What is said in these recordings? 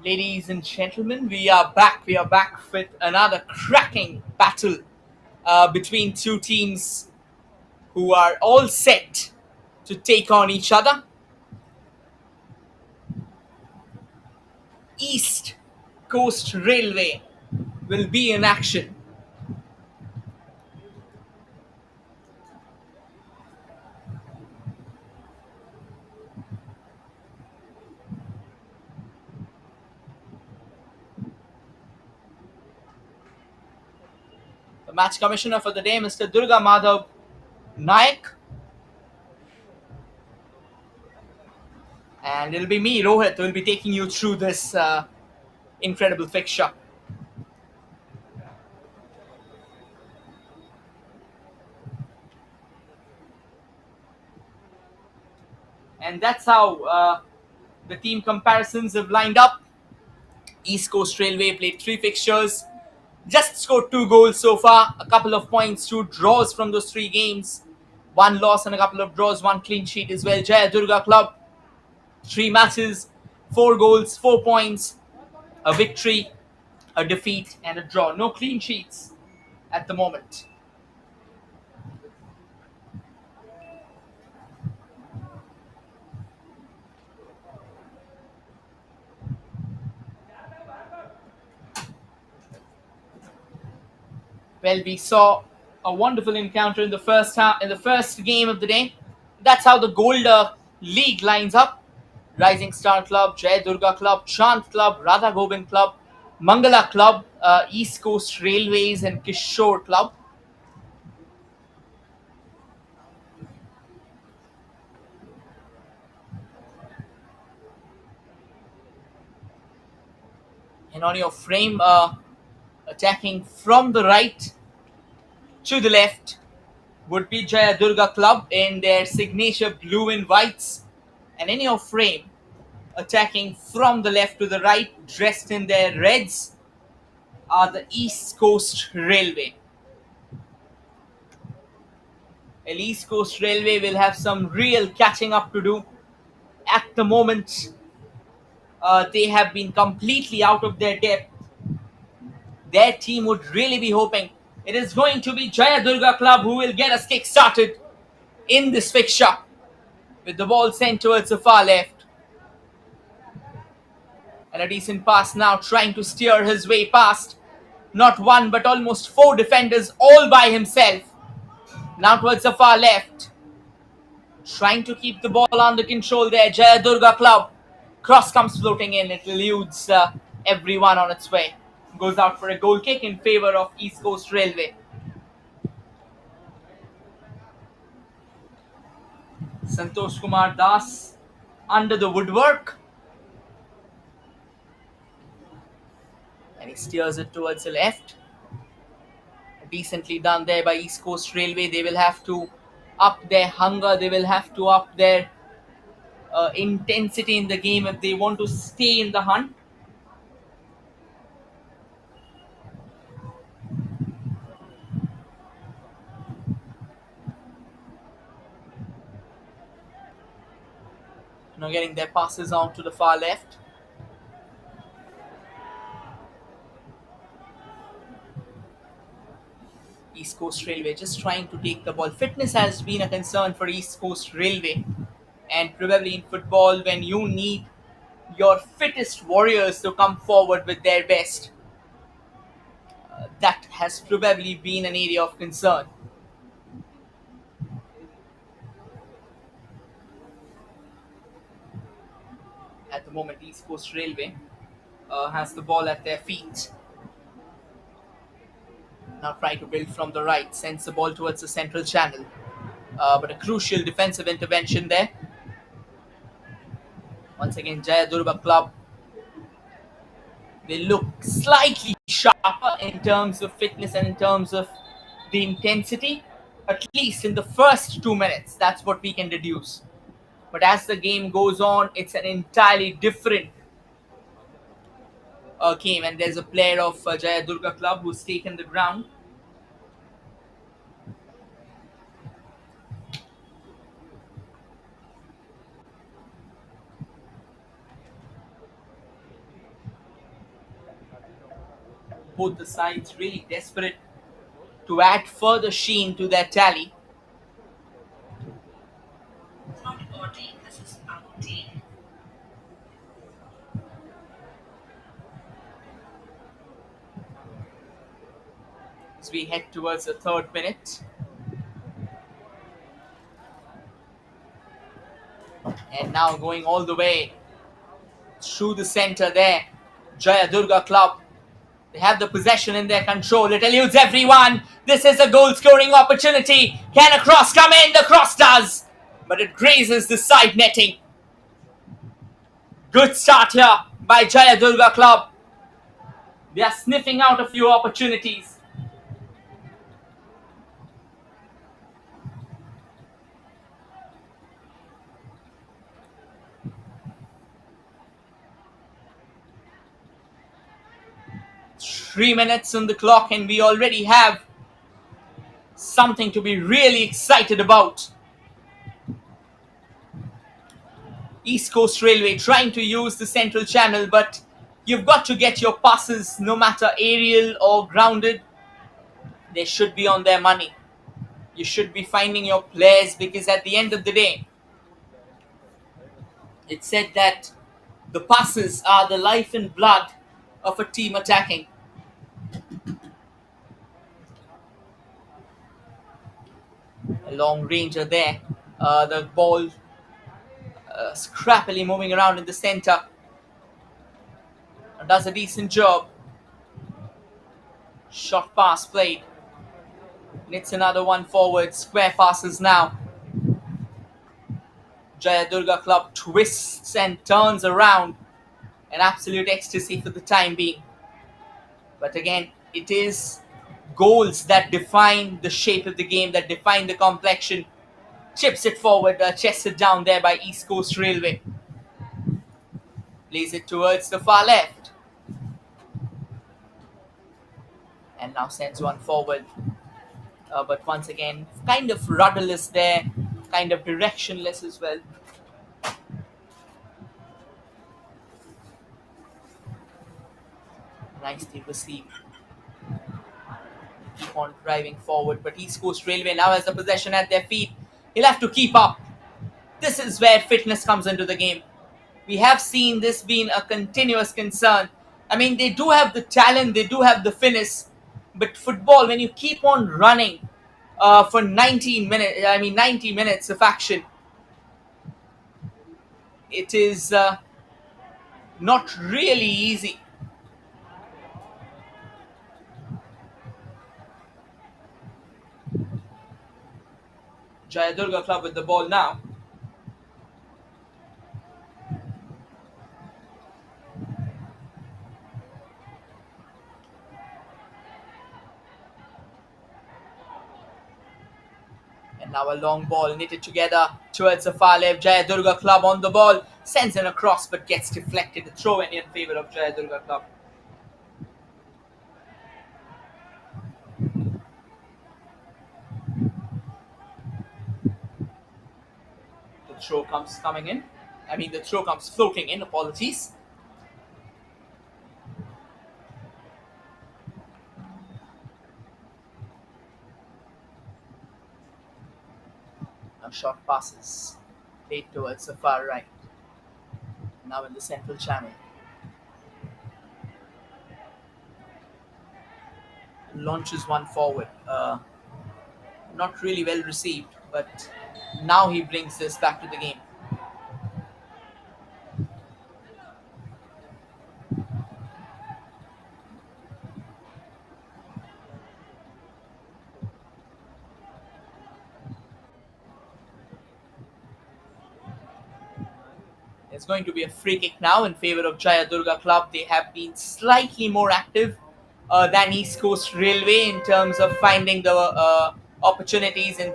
Ladies and gentlemen, we are back. We are back with another cracking battle between two teams who are all set to take on each other. East Coast Railway will be in action. The match commissioner for the day, Mr. Durga Madhav Nayak, and it'll be me, Rohit, who will be taking you through this incredible fixture. And that's how the team comparisons have lined up. East Coast Railway played three fixtures, just scored two goals so far, a couple of points, two draws from those three games, one loss and a couple of draws, one clean sheet as well. Jaya Durga Club, three matches, four goals, 4 points, a victory, a defeat, and a draw. No clean sheets at the moment. Well, we saw a wonderful encounter in the first half, in the first game of the day. That's how the Gold League lines up. Rising Star Club, Jai Durga Club, Chant Club, Radha Gobind Club, Mangala Club, East Coast Railways, and Kishore Club. And on your frame, attacking from the right to the left would be Jaya Durga Club in their signature blue and whites. And in your frame, attacking from the left to the right, dressed in their reds, are the East Coast Railway. And East Coast Railway will have some real catching up to do. At the moment, they have been completely out of their depth. Their team would really be hoping it is going to be Jaya Durga Club who will get us kick started in this fixture, with the ball sent towards the far left. And a decent pass now, trying to steer his way past not one but almost four defenders all by himself. Now towards the far left, trying to keep the ball under control there. Jaya Durga Club. Cross comes floating in. It eludes everyone on its way. Goes out for a goal kick in favor of East Coast Railway. Santosh Kumar Das under the woodwork. And he steers it towards the left. Decently done there by East Coast Railway. They will have to up their hunger. They will have to up their intensity in the game if they want to stay in the hunt. Now getting their passes out to the far left. East Coast Railway just trying to take the ball. Fitness has been a concern for East Coast Railway, and probably in football, when you need your fittest warriors to come forward with their best, that has probably been an area of concern. At the moment, East Coast Railway has the ball at their feet. Now trying to build from the right, sends the ball towards the central channel. But a crucial defensive intervention there. Once again, Jaya Durga Club, they look slightly sharper in terms of fitness and in terms of the intensity, at least in the first 2 minutes. That's what we can deduce. But as the game goes on, it's an entirely different game. And there's a player of Jaya Durga Club who's taken the ground. both the sides really desperate to add further sheen to their tally. As we head towards the third minute. And now going all the way through the center there. Jaya Durga Club. They have the possession in their control. It eludes everyone. This is a goal scoring opportunity. Can a cross come in? The cross does. But it grazes the side netting. Good start here by Jaya Durga Club. They are sniffing out a few opportunities. Three minutes on the clock and we already have something to be really excited about. East Coast Railway trying to use the central channel, but you've got to get your passes, no matter aerial or grounded. They should be on their money. You should be finding your players, because at the end of the day, it's said that the passes are the life and blood of a team attacking. A long ranger there. The ball scrappily moving around in the center. Does a decent job. Short pass played. And it's another one forward. Square passes now. Jaya Durga Club twists and turns around. An absolute ecstasy for the time being. But again, it is goals that define the shape of the game, that define the complexion. Chips it forward, chested down there by East Coast Railway. Plays it towards the far left. And now sends one forward. But once again, kind of rudderless there, kind of directionless as well. Nicely received. Keep on driving forward, but East Coast Railway now has the possession at their feet. He'll have to keep up. This is where fitness comes into the game. We have seen this being a continuous concern. I mean, they do have the talent, they do have the fitness, but football, when you keep on running for 90 minutes of action, it is not really easy. Jaya Durga Club with the ball now. And now a long ball knitted together towards the far left. Jaya Durga Club on the ball. Sends in a cross but gets deflected. A throw in favor of Jaya Durga Club. The throw comes floating in, apologies. Now short passes played towards the far right. Now in the central channel. Launches one forward. Not really well received, but now he brings this back to the game. It's going to be a free kick now in favor of Jaya Durga Club. They have been slightly more active than East Coast Railway in terms of finding the opportunities, in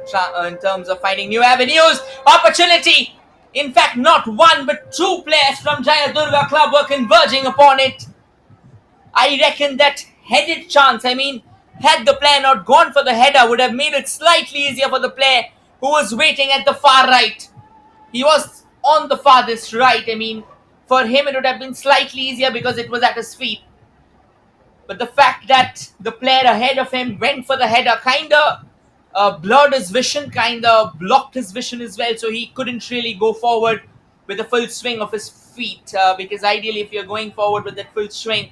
terms of finding new avenues. Opportunity! In fact, not one but two players from Jaya Durga Club were converging upon it. I reckon that headed chance, had the player not gone for the header, would have made it slightly easier for the player who was waiting at the far right. He was on the farthest right. For him it would have been slightly easier because it was at his feet. But the fact that the player ahead of him went for the header kind of blurred his vision, kind of blocked his vision as well. So he couldn't really go forward with the full swing of his feet. Because ideally, if you're going forward with that full swing,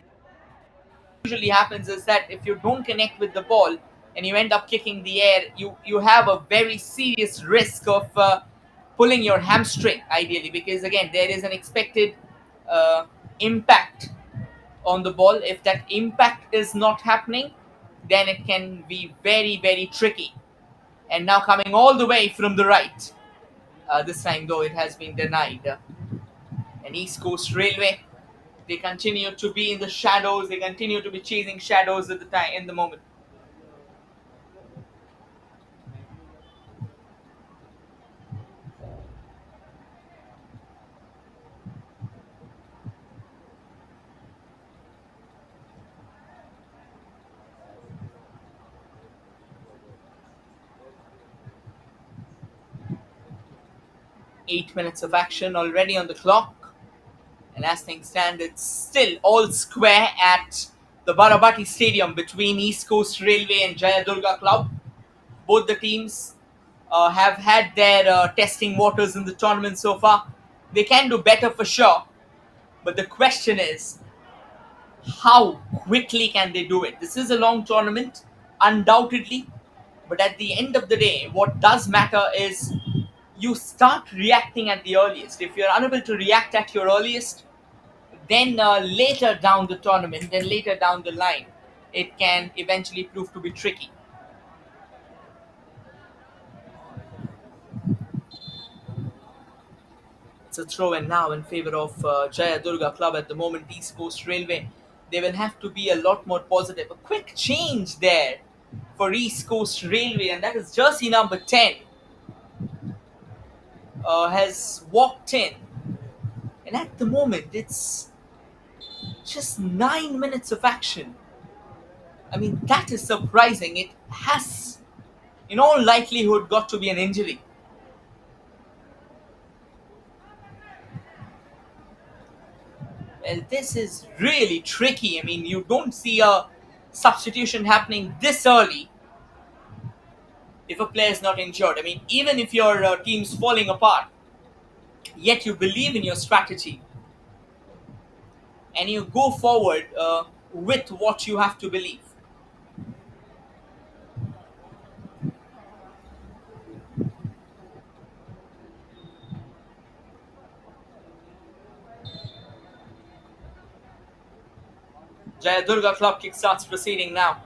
usually happens is that if you don't connect with the ball and you end up kicking the air, you have a very serious risk of pulling your hamstring ideally, because again there is an expected impact on the ball. If that impact is not happening, then it can be very tricky. And now coming all the way from the right, this time though it has been denied. And East Coast Railway, they continue to be in the shadows. They continue to be chasing shadows at the time in the moment. Eight minutes of action already on the clock, and as things stand, it's still all square at the Barabati Stadium between East Coast Railway and Jayadurga Club. Both the teams have had their testing waters in the tournament so far. They can do better for sure, but the question is, how quickly can they do it? This is a long tournament, undoubtedly, but at the end of the day, what does matter is you start reacting at the earliest. If you're unable to react at your earliest, then later down the tournament, then later down the line, it can eventually prove to be tricky. It's a throw in now in favor of Jayadurga Club at the moment. East Coast Railway, they will have to be a lot more positive. A quick change there for East Coast Railway, and that is jersey number 10 has walked in. And at the moment, it's just 9 minutes of action. I mean, that is surprising. It has, in all likelihood, got to be an injury. Well, this is really tricky. I mean, you don't see a substitution happening this early if a player is not injured. I mean, even if your team's falling apart, yet you believe in your strategy and you go forward with what you have to believe. Jayadurga Club kickstarts proceeding now.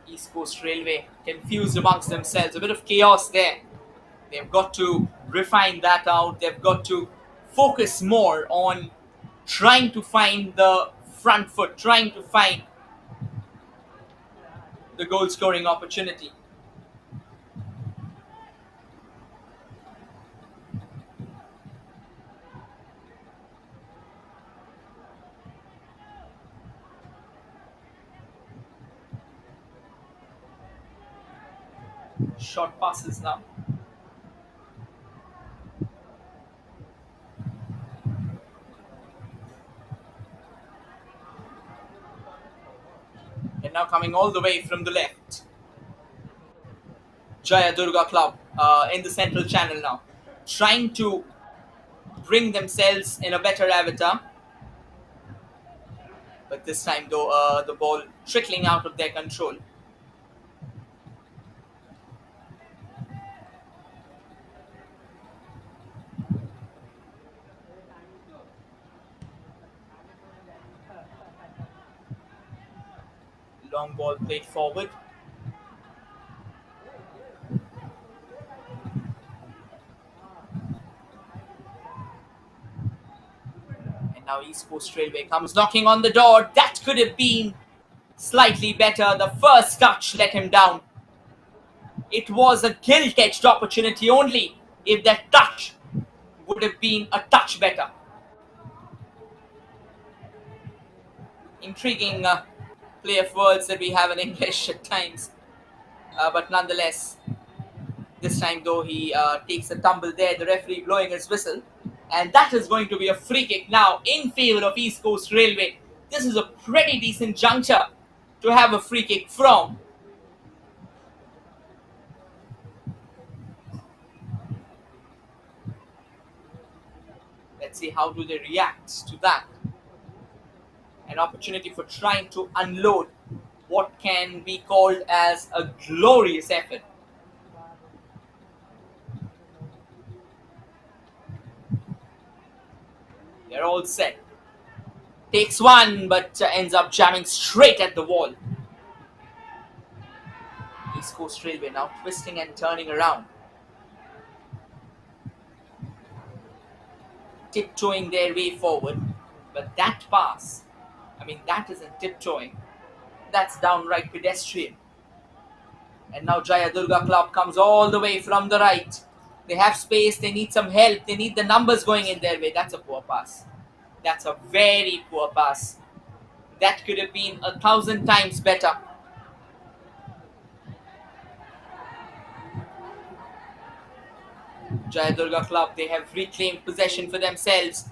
East Coast Railway confused amongst themselves. A bit of chaos there. They've got to refine that out. They've got to focus more on trying to find the front foot, trying to find the goal scoring opportunity. Short passes now. And now coming all the way from the left. Jayadurga Club in the central channel now, trying to bring themselves in a better avatar. But this time though, the ball trickling out of their control. Long ball played forward. And now East Coast Railway comes knocking on the door. That could have been slightly better. The first touch let him down. It was a gilt-edged opportunity only if that touch would have been a touch better. Intriguing play of words that we have in English at times. But nonetheless, this time though he takes a tumble there, the referee blowing his whistle, And that is going to be a free kick now in favor of East Coast Railway. This is a pretty decent juncture to have a free kick from. Let's see how do they react to that. An opportunity for trying to unload what can be called as a glorious effort. They're all set. Takes one, but ends up jamming straight at the wall. East Coast Railway now twisting and turning around. Tiptoeing their way forward. But that pass, that isn't tiptoeing. That's downright pedestrian. And now Jaya Durga Club comes all the way from the right. They have space, they need some help, they need the numbers going in their way. That's a poor pass. That's a very poor pass. That could have been 1,000 times better. Jaya Durga Club, they have reclaimed possession for themselves.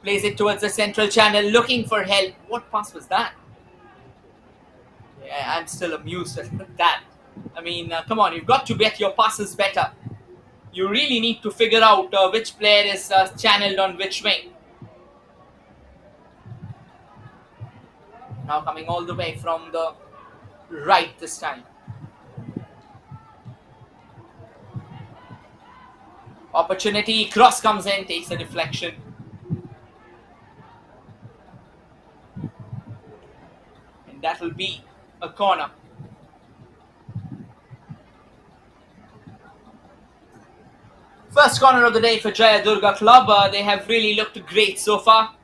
Plays it towards the central channel, looking for help. What pass was that? Yeah, I'm still amused at that. Come on, you've got to get your passes better. You really need to figure out which player is channeled on which wing. Now coming all the way from the right this time. Opportunity, cross comes in, takes a deflection. And that will be a corner. First corner of the day for Jaya Durga Club. They have really looked great so far.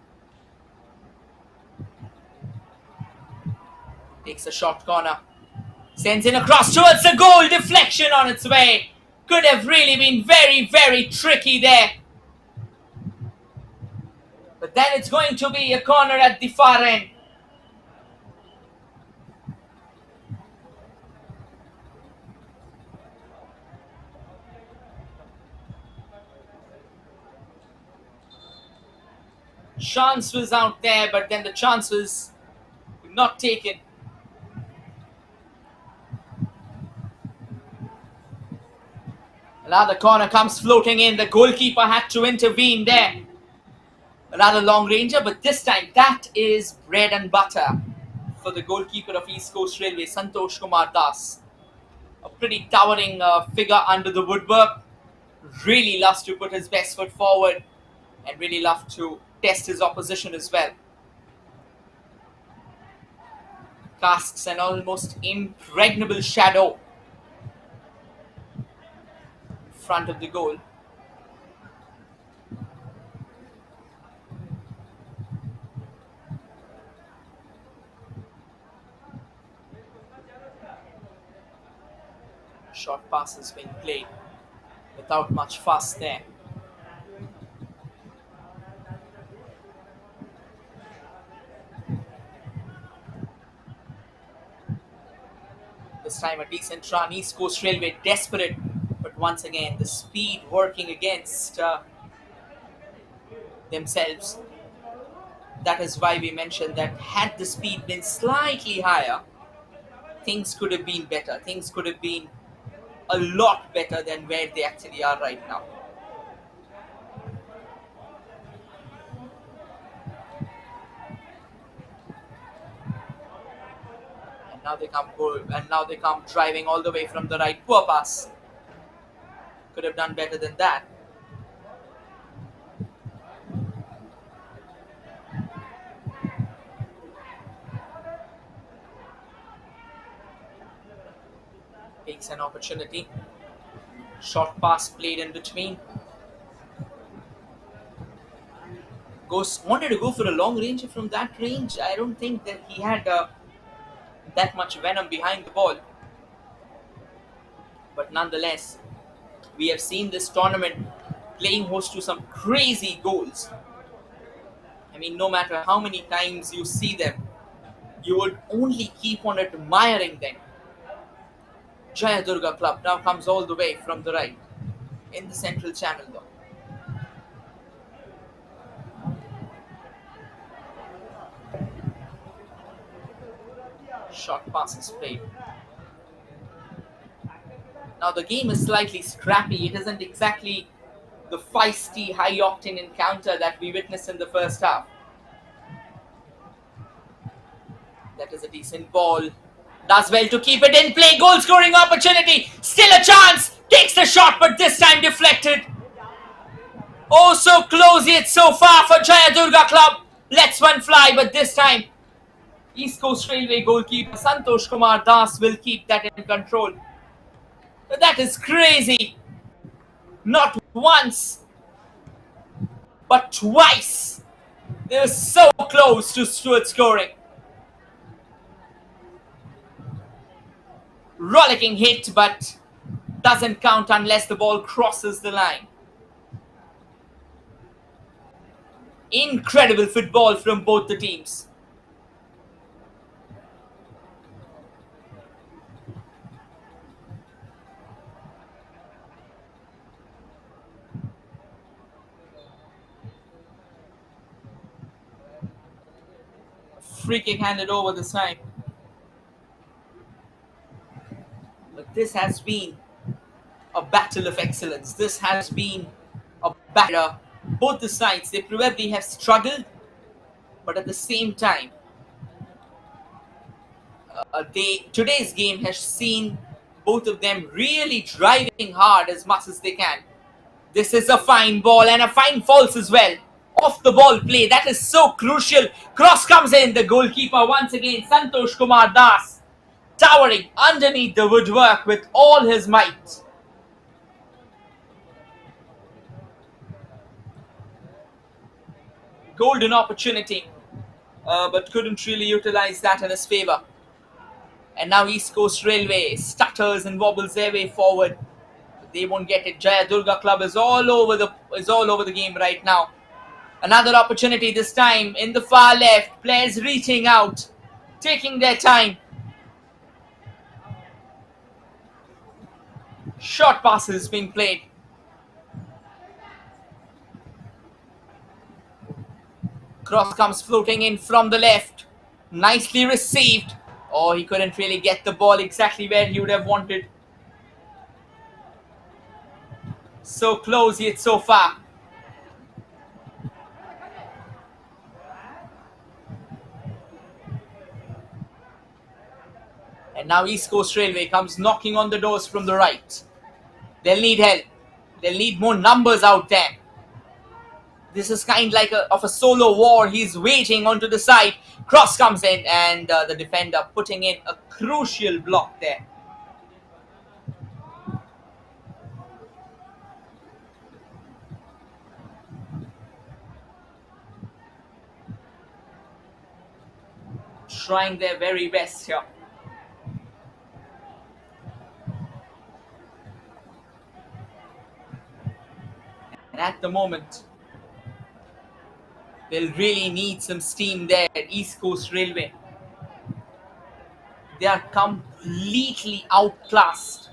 Takes a short corner. Sends in a cross towards the goal. Deflection on its way. Could have really been very, very tricky there. But then it's going to be a corner at the far end. Chance was out there, but then the chance was not taken. Another corner comes floating in. The goalkeeper had to intervene there. Another long ranger, but this time that is bread and butter for the goalkeeper of East Coast Railway, Santosh Kumar Das. A pretty towering figure under the woodwork. Really loves to put his best foot forward and really loves to test his opposition as well. Casts an almost impregnable shadow in front of the goal. Short passes being played without much fuss there. This time a decent run. East Coast Railway desperate, but once again the speed working against themselves. That is why we mentioned that had the speed been slightly higher, things could have been better. Things could have been a lot better than where they actually are right now. Now they come driving all the way from the right. Poor pass. Could have done better than that. Takes an opportunity. Short pass played in between. Wanted to go for a long range from that range. I don't think that he had that much venom behind the ball. But nonetheless, we have seen this tournament playing host to some crazy goals. No matter how many times you see them, you would only keep on admiring them. Jaya Durga Club now comes all the way from the right in the central channel though. Short passes played. Now the game is slightly scrappy. It isn't exactly the feisty, high-octane encounter that we witnessed in the first half. That is a decent ball. Does well to keep it in play. Goal scoring opportunity. Still a chance. Takes the shot, but this time deflected. Oh, so close yet so far for Jaya Durga Club. Lets one fly, but this time East Coast Railway goalkeeper Santosh Kumar Das will keep that in control. But that is crazy. Not once, but twice. They were so close to Stewart scoring. Rollicking hit, but doesn't count unless the ball crosses the line. Incredible football from both the teams. Free kick handed over this time. But this has been a battle of excellence. This has been a battle. Both the sides, they probably have struggled, but at the same time, today's game has seen both of them really driving hard as much as they can. This is a fine ball and a fine false as well. Off the ball play, that is so crucial. Cross comes in, the goalkeeper once again, Santosh Kumar Das, towering underneath the woodwork with all his might. Golden opportunity, but couldn't really utilize that in his favour. And now East Coast Railway stutters and wobbles their way forward. They won't get it. Jaya Durga Club is all over the game right now. Another opportunity this time in the far left. Players reaching out, taking their time. Short passes being played. Cross comes floating in from the left. Nicely received. Oh, he couldn't really get the ball exactly where he would have wanted. So close yet so far. And now East Coast Railway comes knocking on the doors from the right. They'll need help. They'll need more numbers out there. This is kind like of a solo war he's waging onto the side. Cross comes in and the defender putting in a crucial block there. Trying their very best here. And at the moment, they'll really need some steam there at East Coast Railway. They are completely outclassed.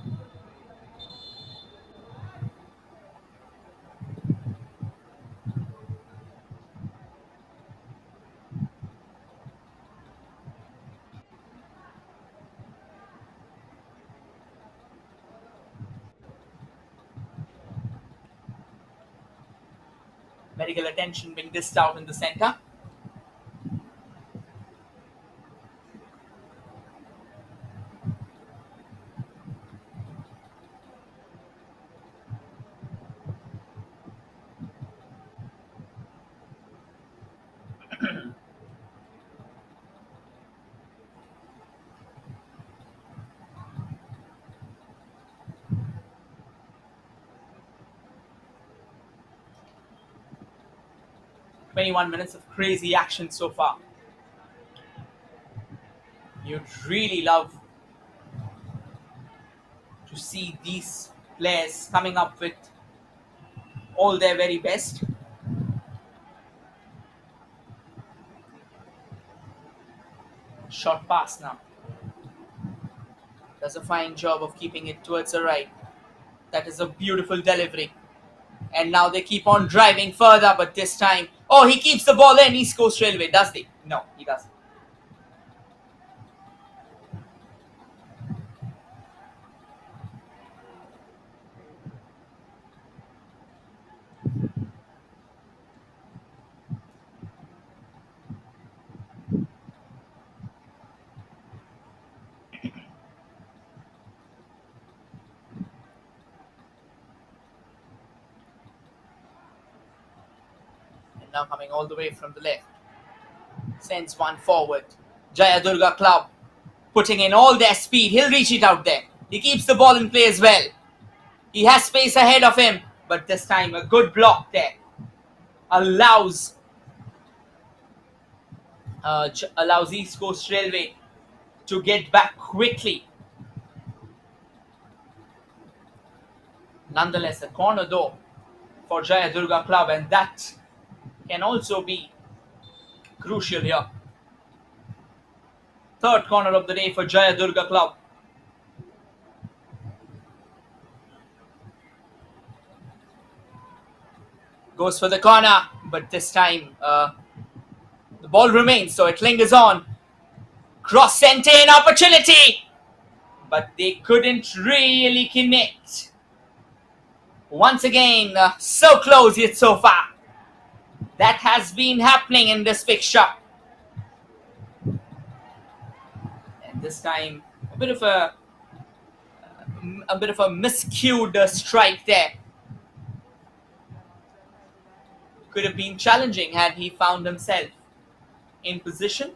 Medical attention being dished out in the center. "21 minutes of crazy action so far." You'd really love to see these players coming up with all their very best. Short pass now. Does a fine job of keeping it towards the right. That is a beautiful delivery. And now they keep on driving further, but this time, oh, he keeps the ball in. East Coast Railway, does they? No, he doesn't. now coming all the way from the left. Sends one forward. Jaya Durga Club putting in all their speed. He'll reach it out there. He keeps the ball in play as well. He has space ahead of him, but this time a good block there. Allows East Coast Railway to get back quickly. Nonetheless, a corner though for Jaya Durga Club, and that can also be crucial here. Third corner of the day for Jaya Durga Club. Goes for the corner, but this time the ball remains, so it lingers on. Cross sent in, opportunity, but they couldn't really connect. Once again, so close yet so far. That has been happening in this fixture. And this time, a bit of a miscued strike there. Could have been challenging had he found himself in position.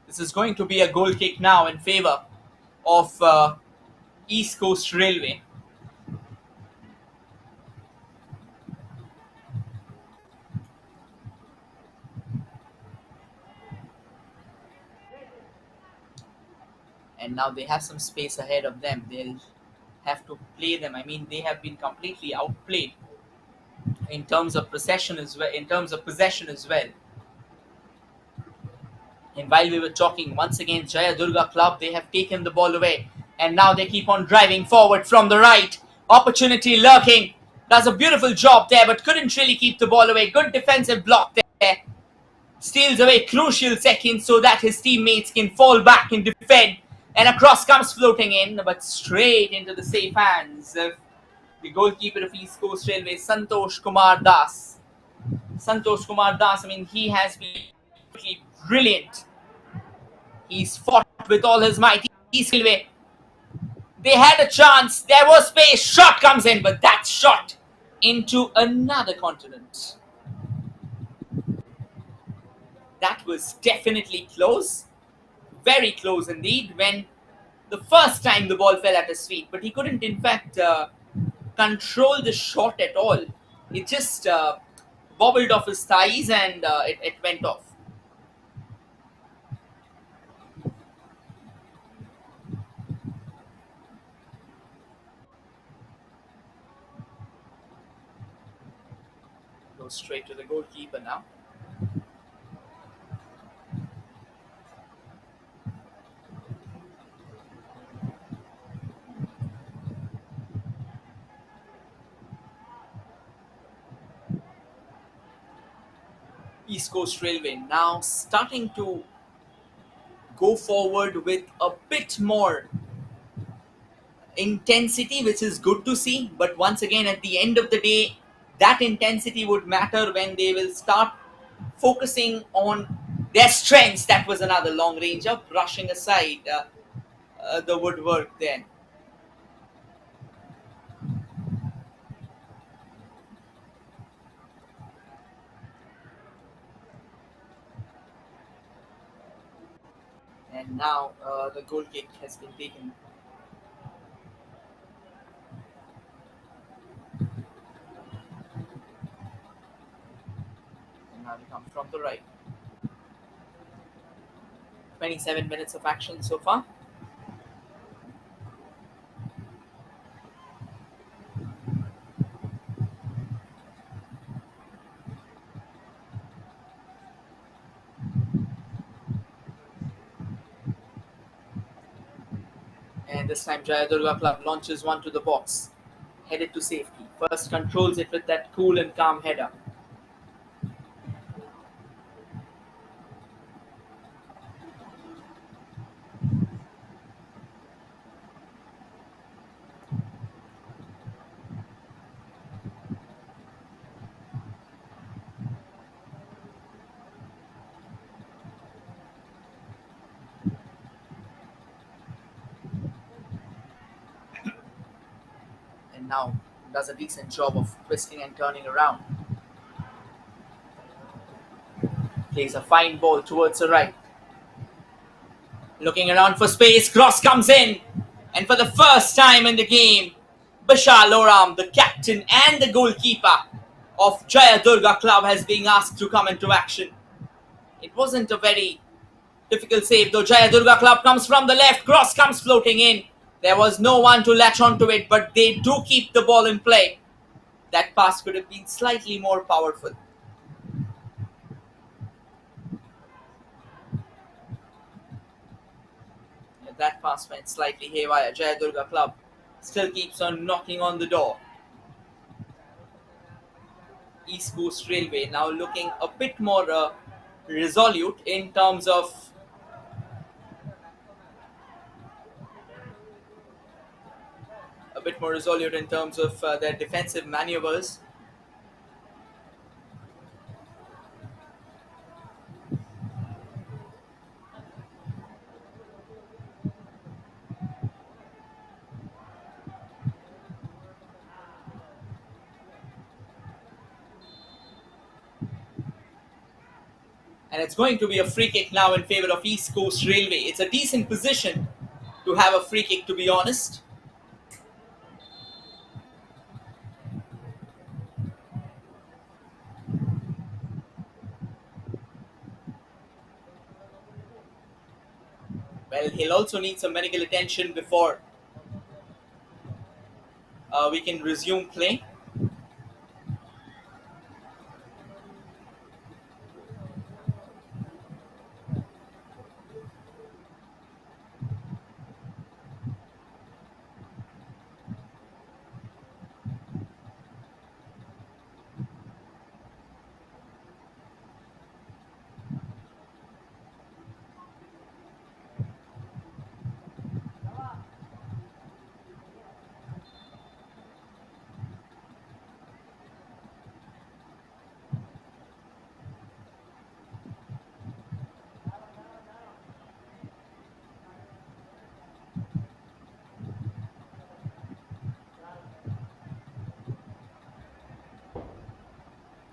This is going to be a goal kick now in favor of East Coast Railway. And now they have some space ahead of them. They'll have to play them. I mean, they have been completely outplayed in terms of possession as well. And while we were talking, once again, Jaya Durga Club, they have taken the ball away. And now they keep on driving forward from the right. Opportunity lurking. Does a beautiful job there, but couldn't really keep the ball away. Good defensive block there. Steals away crucial seconds so that his teammates can fall back and defend. And a cross comes floating in, but straight into the safe hands of the goalkeeper of East Coast Railway, Santosh Kumar Das. Santosh Kumar Das, I mean, he has been brilliant. He's fought with all his might. East Railway, they had a chance. There was space. Shot comes in, but that shot into another continent. That was definitely close. Very close indeed when the first time the ball fell at his feet. But he couldn't, in fact, control the shot at all. It just bobbled off his thighs and it went off. Goes straight to the goalkeeper now. East Coast Railway now starting to go forward with a bit more intensity, which is good to see. But once again, at the end of the day, that intensity would matter when they will start focusing on their strengths. That was another long range up, brushing aside the woodwork there. And now the goal kick has been taken. And now they come from the right. 27 minutes of action so far. And this time Jaya Durga Club launches one to the box, headed to safety. First controls it with that cool and calm header. and now does a decent job of twisting and turning around. Plays a fine ball towards the right. Looking around for space, cross comes in. And for the first time in the game, Bashar Loram, the captain and the goalkeeper of Jaya Durga Club, has been asked to come into action. It wasn't a very difficult save though. Jaya Durga Club comes from the left, cross comes floating in. There was no one to latch onto it, but they do keep the ball in play. That pass could have been slightly more powerful. That pass went slightly haywire. Jaya Durga Club still keeps on knocking on the door. East Coast Railway now looking a bit more resolute in terms of their defensive maneuvers. And it's going to be a free kick now in favor of East Coast Railway. It's a decent position to have a free kick, to be honest. Well, he'll also need some medical attention before we can resume play.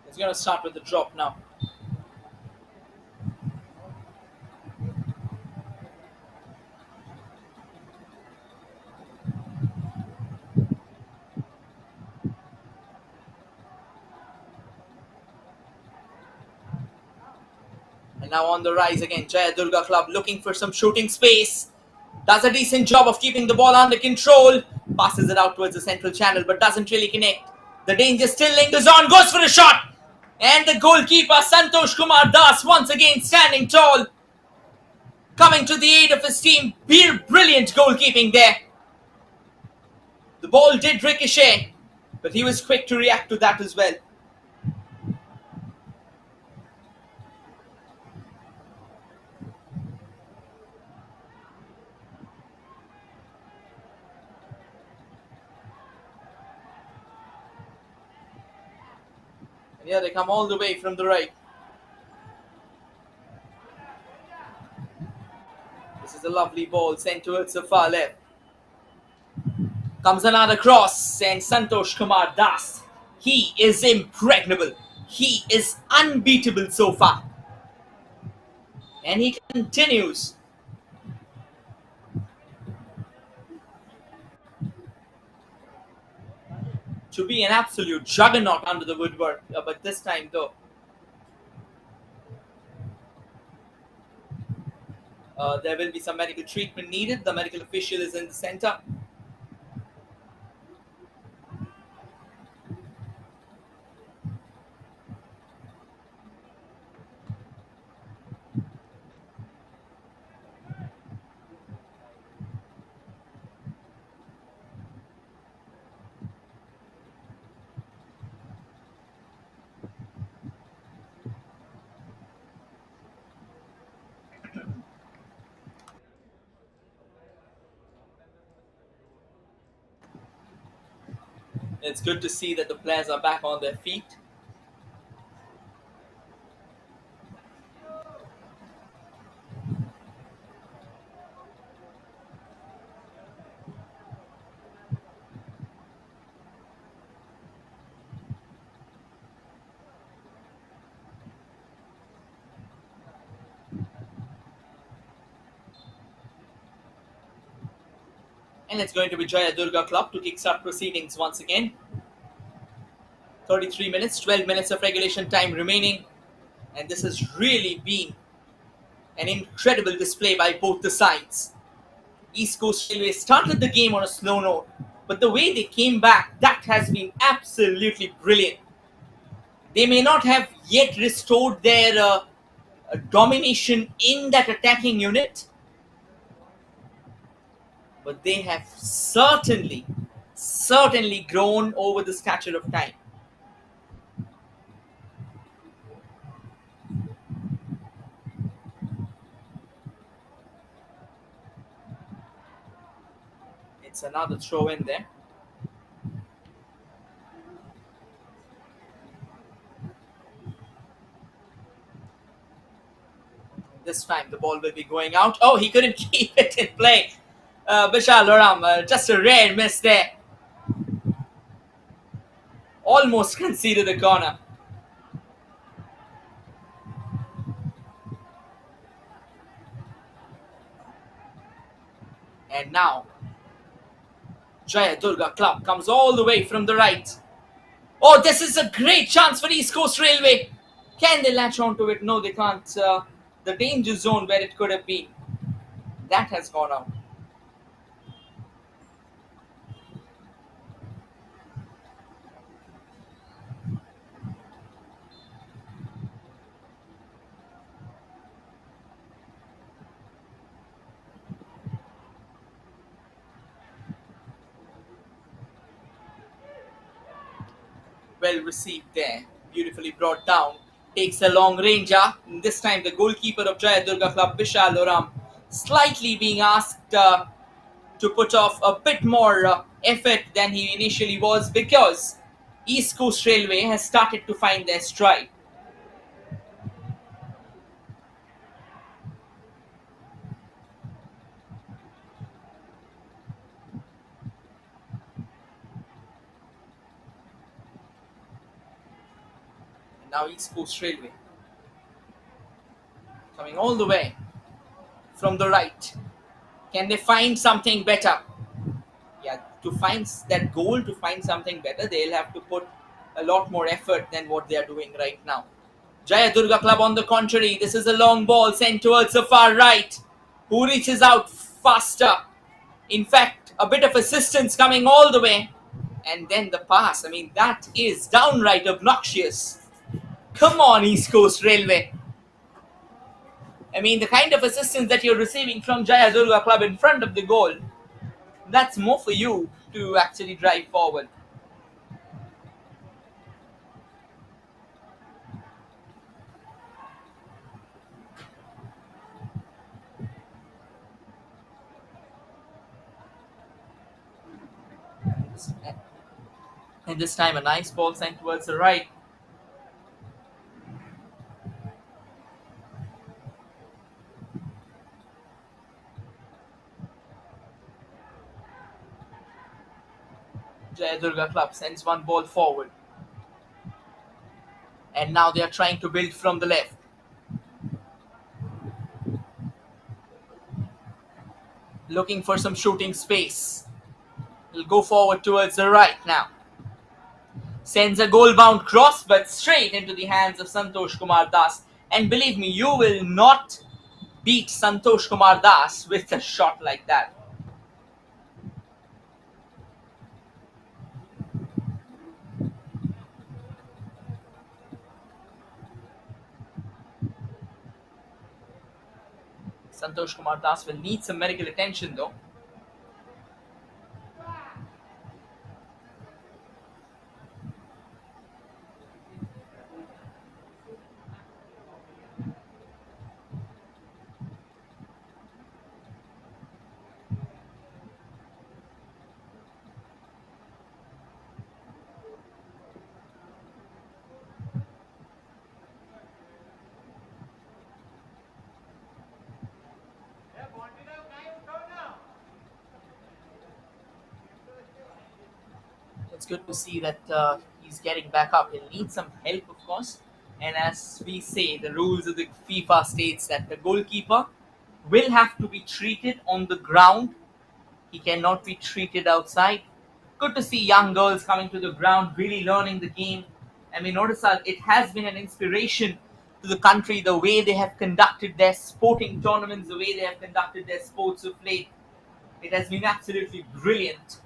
It's going to start with the drop now. And now on the rise again, Jaya Durga Club looking for some shooting space. Does a decent job of keeping the ball under control. Passes it out towards the central channel but doesn't really connect. The danger still lingers on. Goes for a shot. And the goalkeeper Santosh Kumar Das once again standing tall. Coming to the aid of his team. Brilliant goalkeeping there. The ball did ricochet, but he was quick to react to that as well. And here they come all the way from the right. This is a lovely ball sent towards the far left. Comes another cross, and Santosh Kumar Das, he is impregnable. He is unbeatable so far. And he continues to be an absolute juggernaut under the woodwork. But this time though, there will be some medical treatment needed. The medical official is in the center. It's good to see that the players are back on their feet. And it's going to be Jaya Durga Club to kickstart proceedings once again. 33 minutes, 12 minutes of regulation time remaining. And this has really been an incredible display by both the sides. East Coast Railway started the game on a slow note, but the way they came back, that has been absolutely brilliant. They may not have yet restored their domination in that attacking unit, but they have certainly grown over the stature of time. It's another throw in there. This time the ball will be going out. Oh, he couldn't keep it in play. Vishal Loram, just a rare miss there. Almost conceded the corner. And now, Jaya Durga Club comes all the way from the right. Oh, this is a great chance for East Coast Railway. Can they latch onto it? No, they can't. The danger zone where it could have been, that has gone out. Well received there. Beautifully brought down. Takes a long ranger. This time the goalkeeper of Jaya Durga Club, Vishal Loram, slightly being asked to put off a bit more effort than he initially was, because East Coast Railway has started to find their stride. And now East Coast Railway coming all the way from the right. Can they find something better? Yeah, to find that goal, to find something better, they'll have to put a lot more effort than what they are doing right now. Jaya Durga Club, on the contrary, this is a long ball sent towards the far right. Who reaches out faster? In fact, a bit of assistance coming all the way. And then the pass. I mean, that is downright obnoxious. Come on, East Coast Railway. I mean, the kind of assistance that you're receiving from Jaya Durga Club in front of the goal, that's more for you to actually drive forward. And this time a nice ball sent towards the right. Jaya Durga Club sends one ball forward. And now they are trying to build from the left. Looking for some shooting space. He'll go forward towards the right now. Sends a goal-bound cross, but straight into the hands of Santosh Kumar Das. And believe me, you will not beat Santosh Kumar Das with a shot like that. Santosh Kumar Das will need some medical attention though. It's good to see that he's getting back up. He'll need some help, of course. And as we say, the rules of the FIFA states that the goalkeeper will have to be treated on the ground. He cannot be treated outside. Good to see young girls coming to the ground, really learning the game. And we notice that it has been an inspiration to the country, the way they have conducted their sporting tournaments, the way they have conducted their sports of late. It has been absolutely brilliant.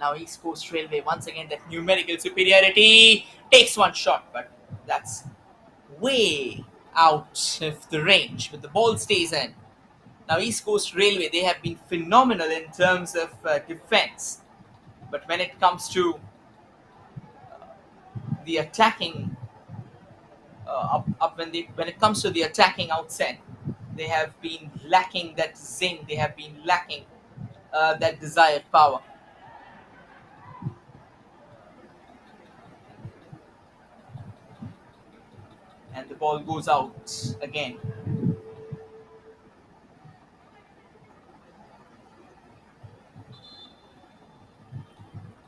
Now East Coast Railway, once again, that numerical superiority, takes one shot, but that's way out of the range, but the ball stays in. Now East Coast Railway, they have been phenomenal in terms of defense, but when it comes to the attacking, when it comes to the attacking outset, they have been lacking that zing, they have been lacking that desired power. And the ball goes out again.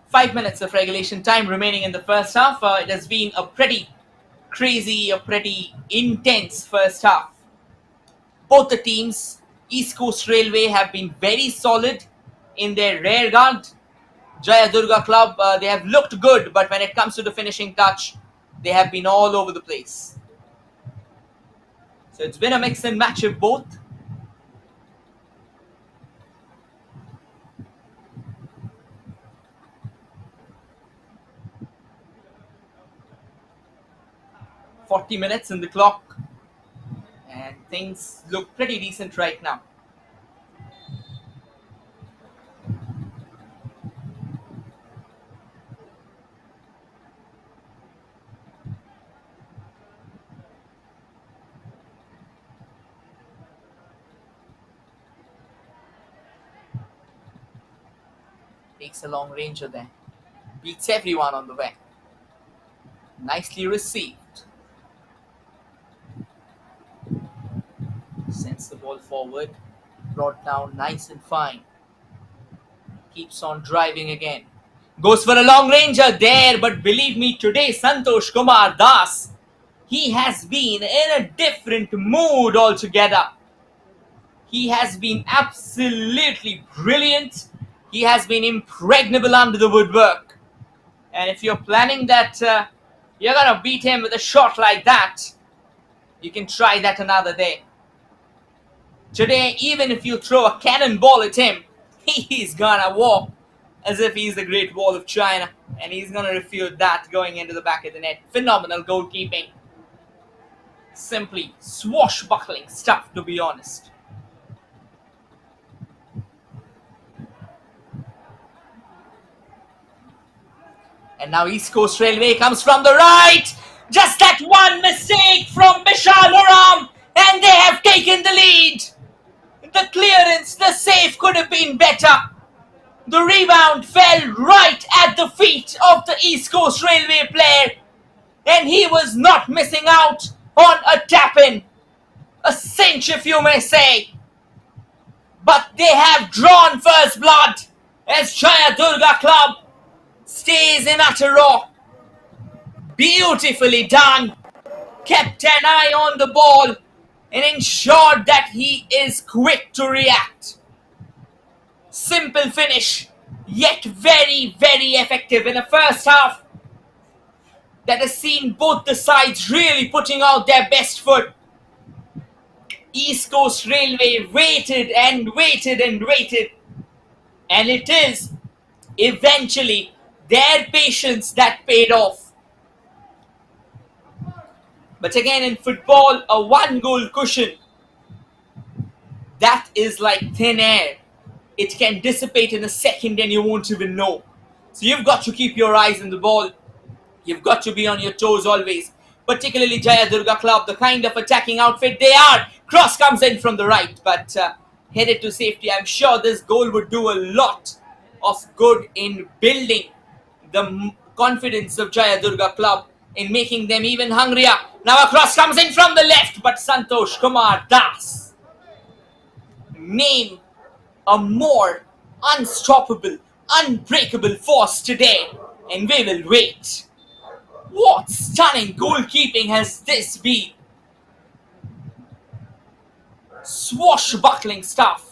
Five minutes of regulation time remaining in the first half. It has been a pretty crazy, a pretty intense first half. Both the teams, East Coast Railway, have been very solid in their rear guard. Jaya Durga Club, they have looked good, but when it comes to the finishing touch, they have been all over the place. So it's been a mix and match of both. "40 minutes in the clock, and things look pretty decent right now." Takes a long ranger there. Beats everyone on the way. Nicely received. Sends the ball forward. Brought down nice and fine. Keeps on driving again. Goes for a long ranger there, but believe me, today Santosh Kumar Das, he has been in a different mood altogether. He has been absolutely brilliant. He has been impregnable under the woodwork. And if you're planning that you're going to beat him with a shot like that, you can try that another day. Today, even if you throw a cannonball at him, he's going to walk as if he's the Great Wall of China. And he's going to refute that going into the back of the net. Phenomenal goalkeeping. Simply swashbuckling stuff, to be honest. And now East Coast Railway comes from the right. Just that one mistake from Bishal Uram, and they have taken the lead. The clearance, the save could have been better. The rebound fell right at the feet of the East Coast Railway player, and he was not missing out on a tap-in. A cinch, if you may say. But they have drawn first blood as Jaya Durga Club stays in utter awe. Beautifully done. Kept an eye on the ball and ensured that he is quick to react. Simple finish, yet very, very effective in a first half that has seen both the sides really putting out their best foot. East Coast Railway waited and waited and waited, and it is eventually their patience that paid off. But again, in football, a one-goal cushion, that is like thin air. It can dissipate in a second and you won't even know. So you've got to keep your eyes on the ball. You've got to be on your toes always. particularly Jaya Durga Club, the kind of attacking outfit they are. Cross comes in from the right, but headed to safety. I'm sure this goal would do a lot of good in building the confidence of Jaya Durga Club, in making them even hungrier. Now a cross comes in from the left, but Santosh Kumar Das, name a more unstoppable, unbreakable force today, and we will wait. What stunning goalkeeping has this been? Swashbuckling stuff.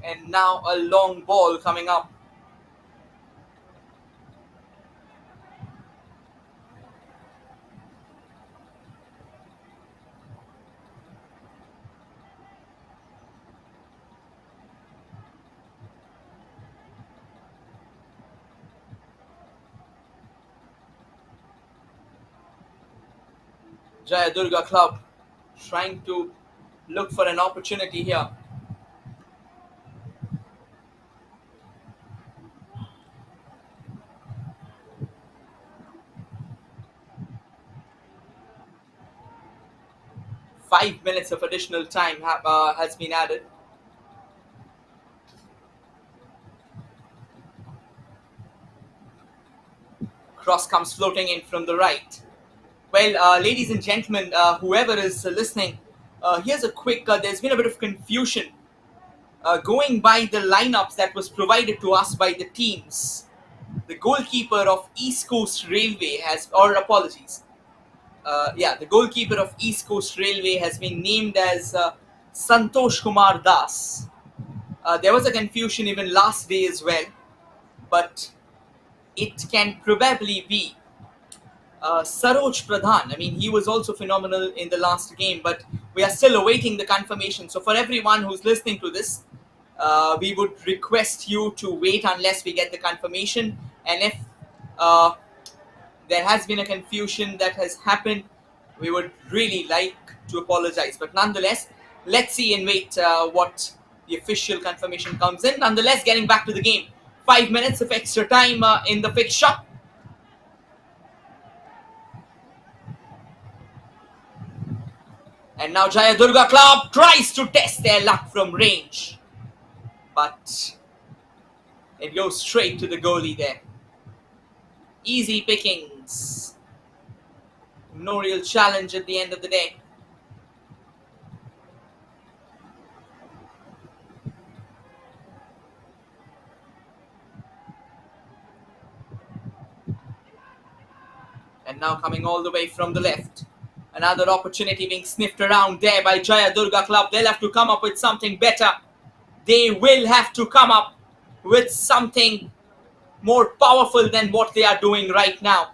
And now a long ball coming up. Jaya Durga Club trying to look for an opportunity here. Five minutes of additional time has been added. Cross comes floating in from the right. Well, ladies and gentlemen, whoever is listening, here's a quick. There's been a bit of confusion going by the lineups that was provided to us by the teams. The goalkeeper of East Coast Railway has, or apologies, the goalkeeper of East Coast Railway has been named as Santosh Kumar Das. There was a confusion even last day as well, but it can probably be Saroj Pradhan. I mean, he was also phenomenal in the last game, but we are still awaiting the confirmation. So for everyone who's listening to this, we would request you to wait unless we get the confirmation. And if there has been a confusion that has happened, we would really like to apologize. But nonetheless, let's see and wait what the official confirmation comes in. Nonetheless, getting back to the game, 5 minutes of extra time in the fixture. And now Jaya Durga Club tries to test their luck from range, but it goes straight to the goalie there. Easy pickings. No real challenge at the end of the day. And now coming all the way from the left. Another opportunity being sniffed around there by Jaya Durga Club. They'll have to come up with something better. They will have to come up with something more powerful than what they are doing right now.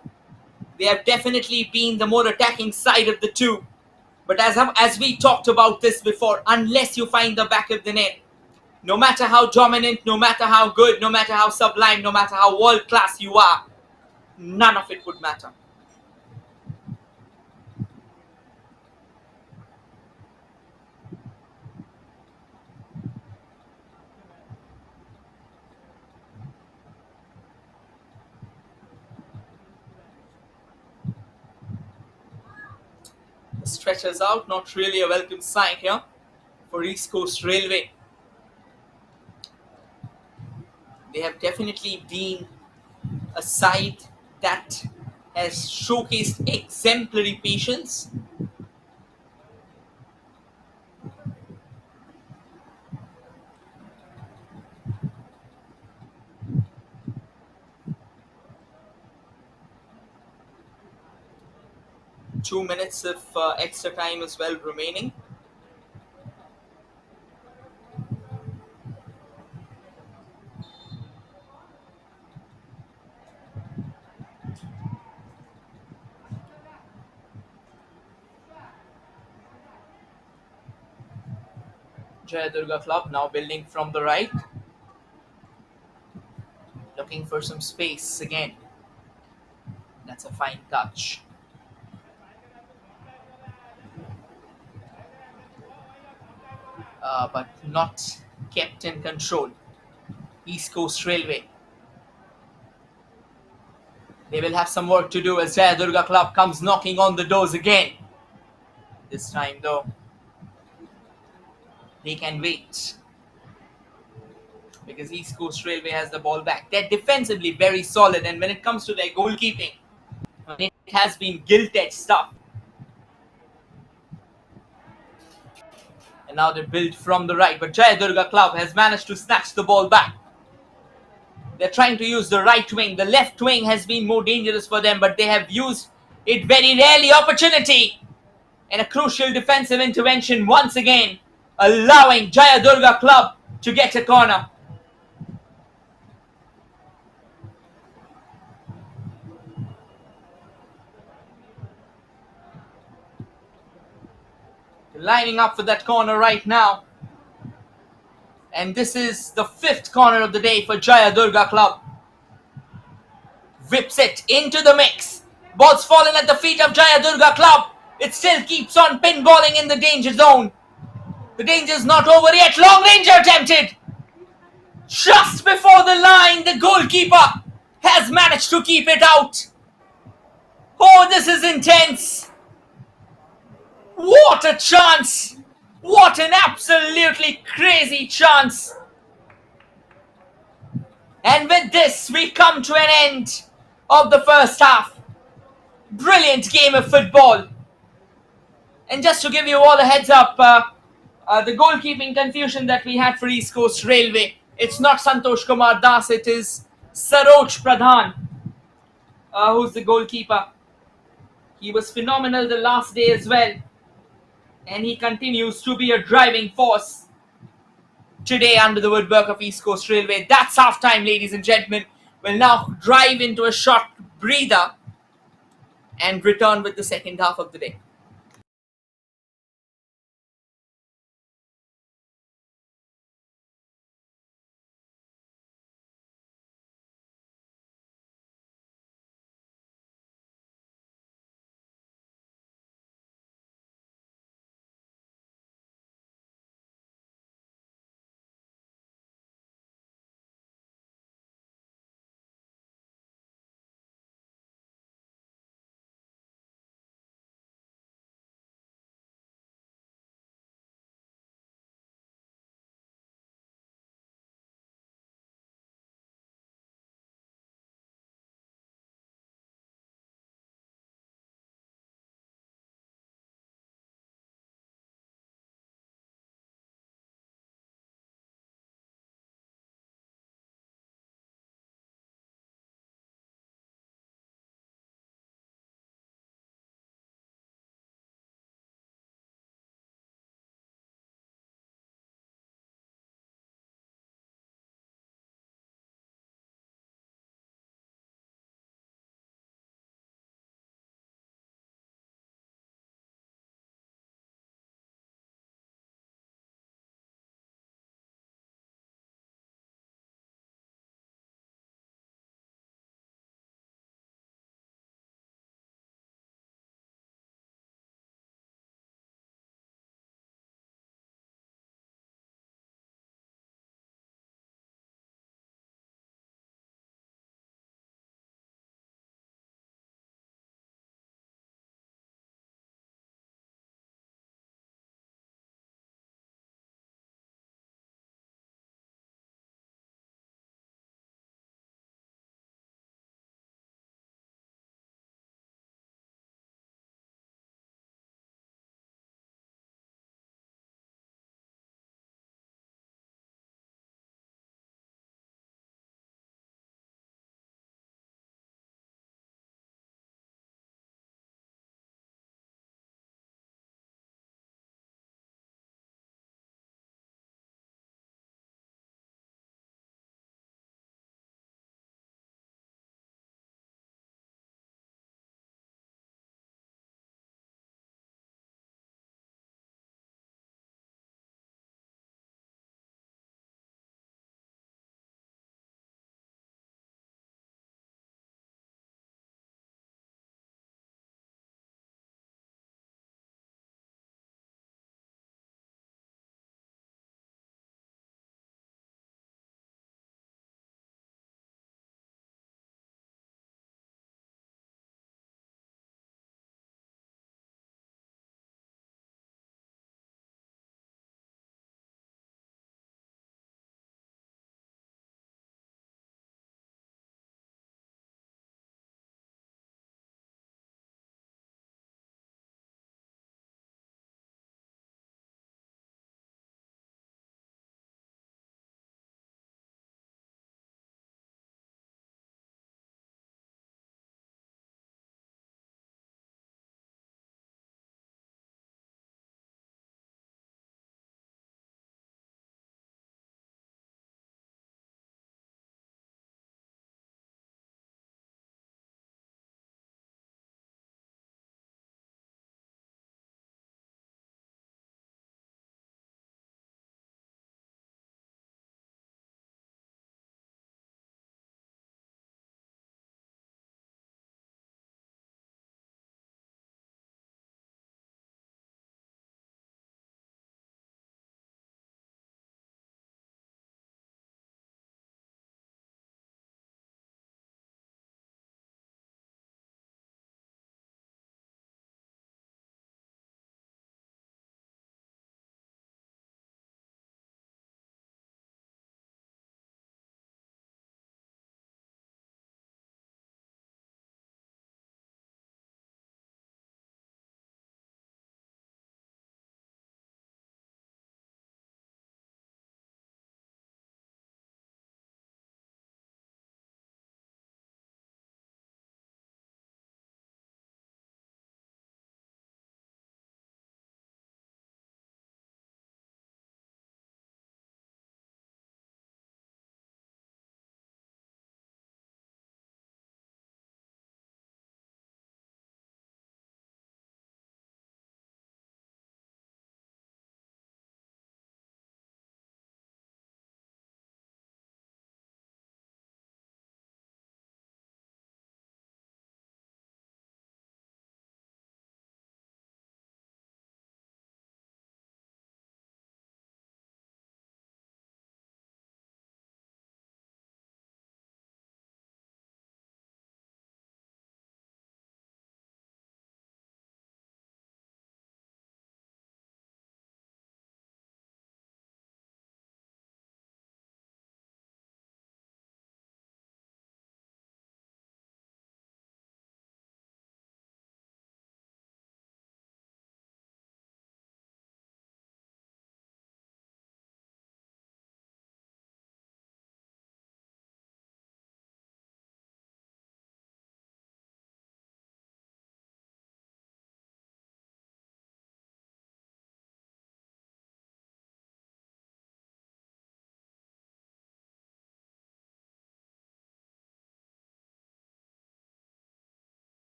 They have definitely been the more attacking side of the two. But as we talked about this before, unless you find the back of the net, no matter how dominant, no matter how good, no matter how sublime, no matter how world-class you are, none of it would matter. Stretches out, not really a welcome sign here for East Coast Railway. They have definitely been a side that has showcased exemplary patience. Two minutes of extra time as well remaining. Jayadurga Club now building from the right, looking for some space again. That's a fine touch. But not kept in control. East Coast Railway. They will have some work to do as Jayadurga Club comes knocking on the doors again. This time though, they can wait because East Coast Railway has the ball back. They're defensively very solid, and when it comes to their goalkeeping, it has been gilt-edged stuff. And now they build from the right, but Jayadurga Club has managed to snatch the ball back. They're trying to use the right wing. The left wing has been more dangerous for them, but they have used it very rarely. Opportunity and a crucial defensive intervention once again, allowing Jayadurga Club to get a corner. Lining up for that corner right now. And this is the 5th corner of the day for Jayadurga Club. Whips it into the mix. Ball's fallen at the feet of Jayadurga Club. It still keeps on pinballing in the danger zone. The danger's not over yet. Long range attempted. Just before the line, the goalkeeper has managed to keep it out. Oh, this is intense. What a chance! What an absolutely crazy chance! And with this, we come to an end of the first half. Brilliant game of football. And just to give you all a heads up, the goalkeeping confusion that we had for East Coast Railway, it's not Santosh Kumar Das, it is Saroj Pradhan, who's the goalkeeper. He was phenomenal the last day as well. And he continues to be a driving force today under the woodwork of East Coast Railway. That's half time, ladies and gentlemen. We'll now drive into a short breather and return with the second half of the day.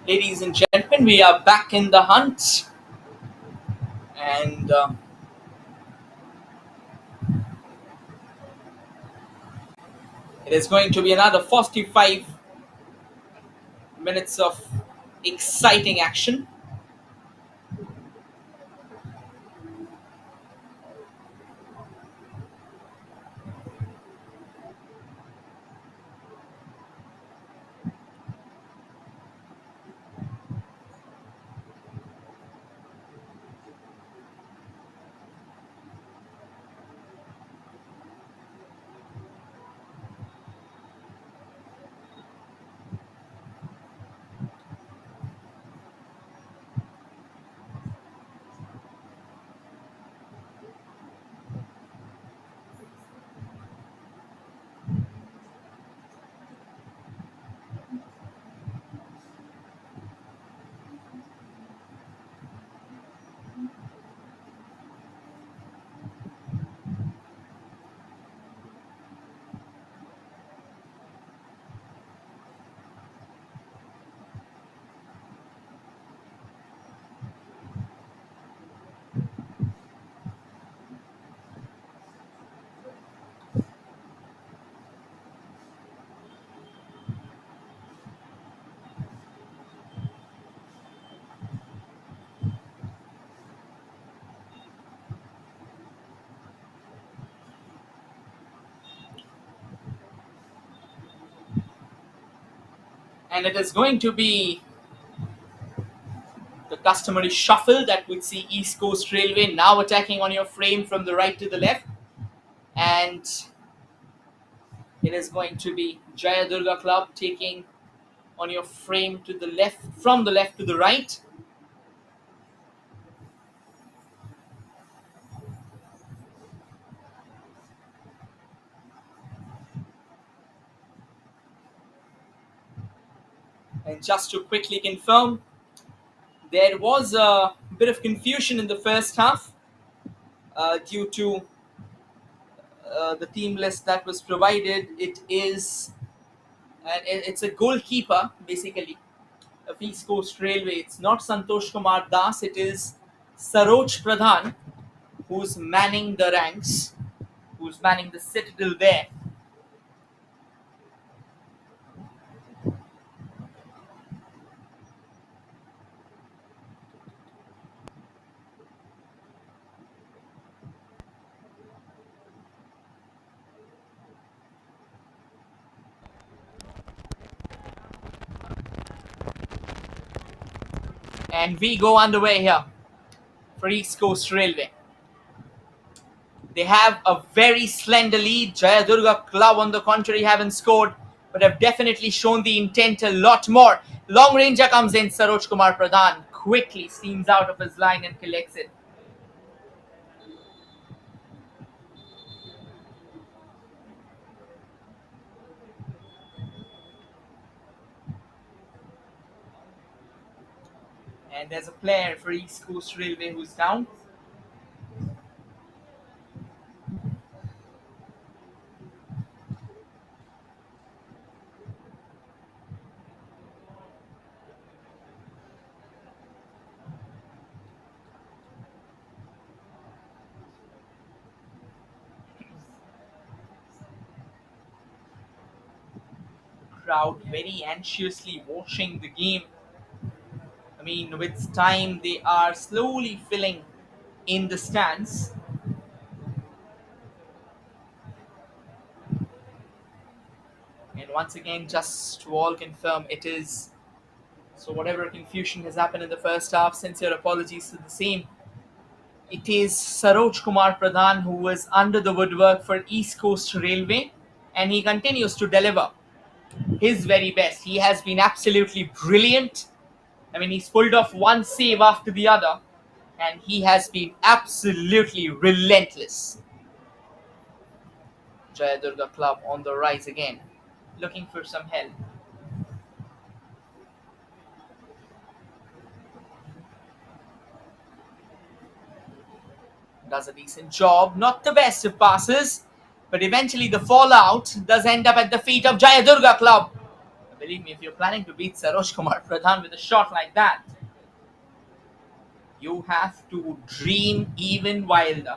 Ladies and gentlemen, we are back in the hunt, and it is going to be another 45 minutes of exciting action. And it is going to be the customary shuffle that would see East Coast Railway now attacking on your frame from the right to the left, and it is going to be Jaya Durga Club taking on your frame to the left, from the left to the right. And just to quickly confirm, there was a bit of confusion in the first half due to the team list that was provided. It's a goalkeeper basically of East Coast Railway. It's not Santosh Kumar Das. It is Saroj Pradhan who's manning the ranks, who's manning the citadel there. And we go underway here for East Coast Railway. They have a very slender lead. Jaya Durga Club, on the contrary, haven't scored, but have definitely shown the intent a lot more. Long ranger comes in. Saroj Kumar Pradhan quickly steams out of his line and collects it. And there's a player for East Coast Railway who's down. Crowd very anxiously watching the game. I mean, with time, they are slowly filling in the stands. And once again, just to all confirm, it is. So, whatever confusion has happened in the first half, sincere apologies to the same. It is Saroj Kumar Pradhan who was under the woodwork for East Coast Railway, and he continues to deliver his very best. He has been absolutely brilliant. I mean, he's pulled off one save after the other, and he has been absolutely relentless. Jaya Durga Club on the rise again, looking for some help. Does a decent job, not the best of passes, but eventually the fallout does end up at the feet of Jaya Durga Club. A Believe me, if you're planning to beat Saroj Kumar Pradhan with a shot like that, you have to dream even wilder.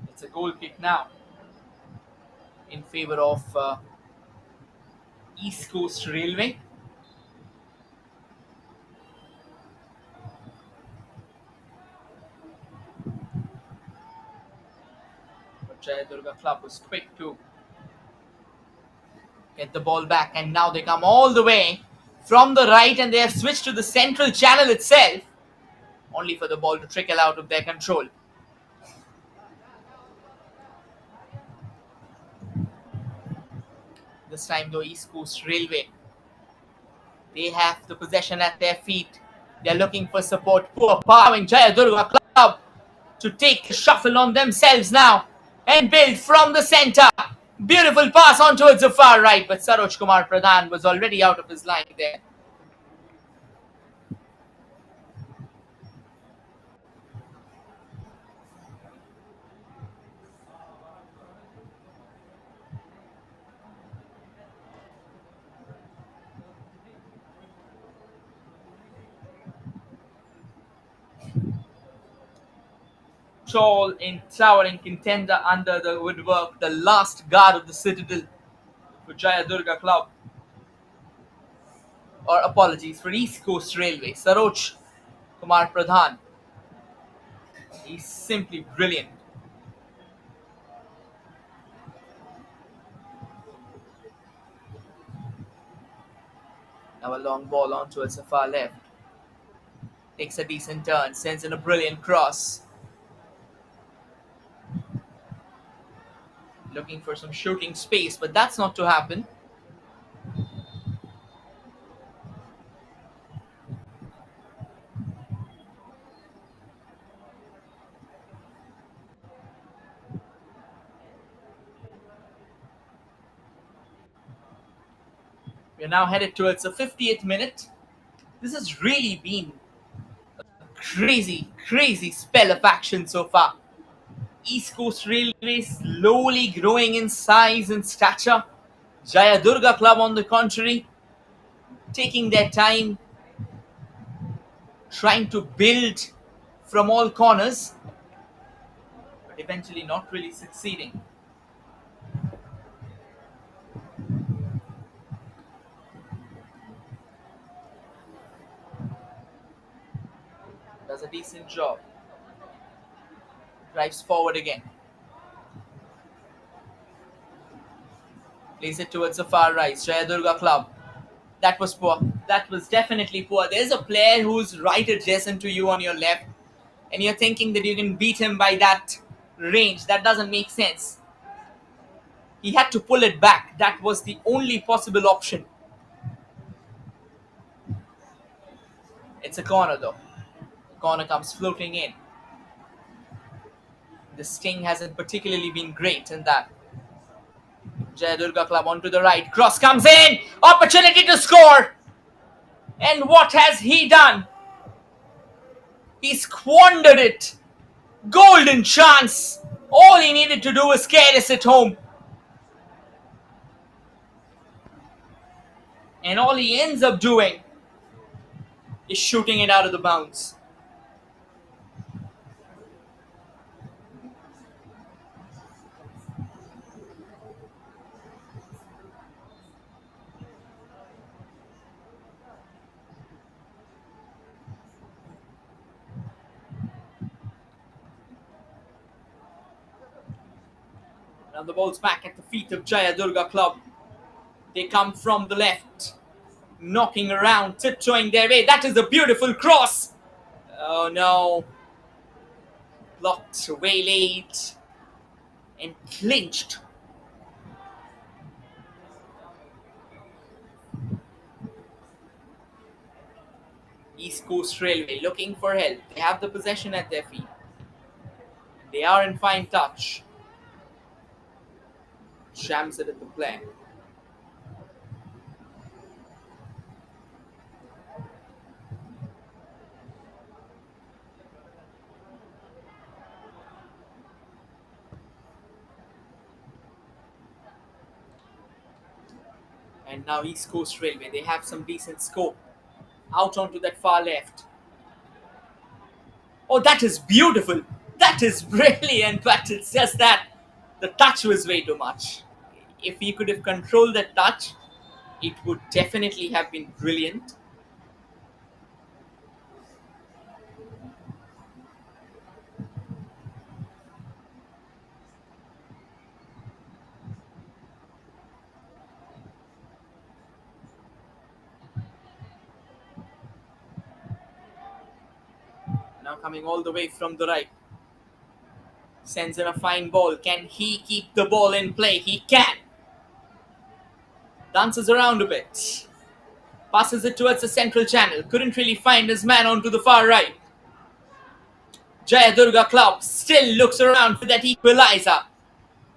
It's a goal kick now in favor of East Coast Railway. But Jayadurga Club was quick to get the ball back, and now they come all the way from the right and they have switched to the central channel itself, only for the ball to trickle out of their control. This time though, East Coast Railway, they have the possession at their feet. They're looking for support. Poor allowing Jayadurga Club to take a shuffle on themselves now and build from the centre. Beautiful pass on towards the far right, but Saroj Kumar Pradhan was already out of his line there. Tall and towering contender under the woodwork, the last guard of the citadel for Jayadurga Club. Or apologies, for East Coast Railway. Saroj Kumar Pradhan. He's simply brilliant. Now a long ball on towards the far left. Takes a decent turn, sends in a brilliant cross. Looking for some shooting space, but that's not to happen. We are now headed towards the 50th minute. This has really been a crazy spell of action so far. East Coast Railway slowly growing in size and stature. Jayadurga Club, on the contrary, taking their time, trying to build from all corners, but eventually not really succeeding. Does a decent job. Drives forward again. Plays it towards the far right. Jayadurga Club. That was poor. That was definitely poor. There's a player who's right adjacent to you on your left, and you're thinking that you can beat him by that range. That doesn't make sense. He had to pull it back. That was the only possible option. It's a corner though. Corner comes floating in. The sting hasn't particularly been great in that. Jayadurga Club onto the right. Cross comes in. Opportunity to score. And what has he done? He squandered it. Golden chance. All he needed to do was careless at home. And all he ends up doing is shooting it out of the bounds. Now the ball's back at the feet of Jayadurga Club. They come from the left, knocking around, tiptoeing their way. That is a beautiful cross. Oh no. Blocked, waylaid, and clinched. East Coast Railway looking for help. They have the possession at their feet. They are in fine touch. jams it at the player. And now East Coast Railway, they have some decent scope. Out onto that far left. Oh, that is beautiful. That is brilliant, but it's just that the touch was way too much. If he could have controlled that touch, it would definitely have been brilliant. Now coming all the way from the right. Sends in a fine ball. Can he keep the ball in play? He can. Dances around a bit. Passes it towards the central channel. Couldn't really find his man onto the far right. Jaya Durga Club still looks around for that equalizer.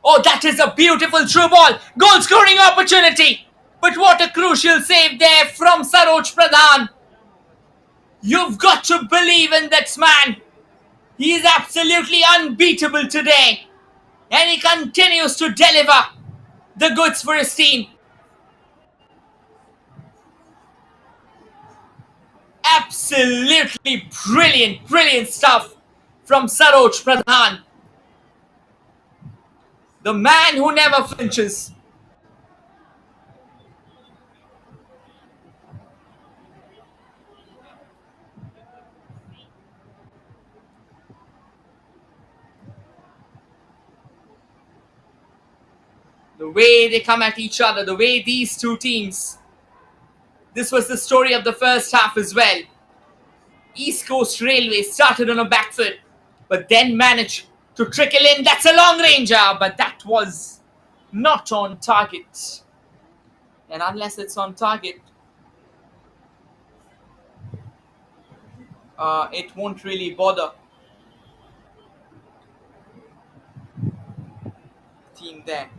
Oh, that is a beautiful through ball. Goal scoring opportunity. But what a crucial save there from Saroj Pradhan. You've got to believe in that man. He is absolutely unbeatable today. And he continues to deliver the goods for his team. Absolutely brilliant, brilliant stuff from Saroj Pradhan. The man who never flinches. The way they come at each other, the way these two teams. This was the story of the first half as well. East Coast Railway started on a back foot, but then managed to trickle in. That's a long ranger, but that was not on target. And unless it's on target, it won't really bother the team there.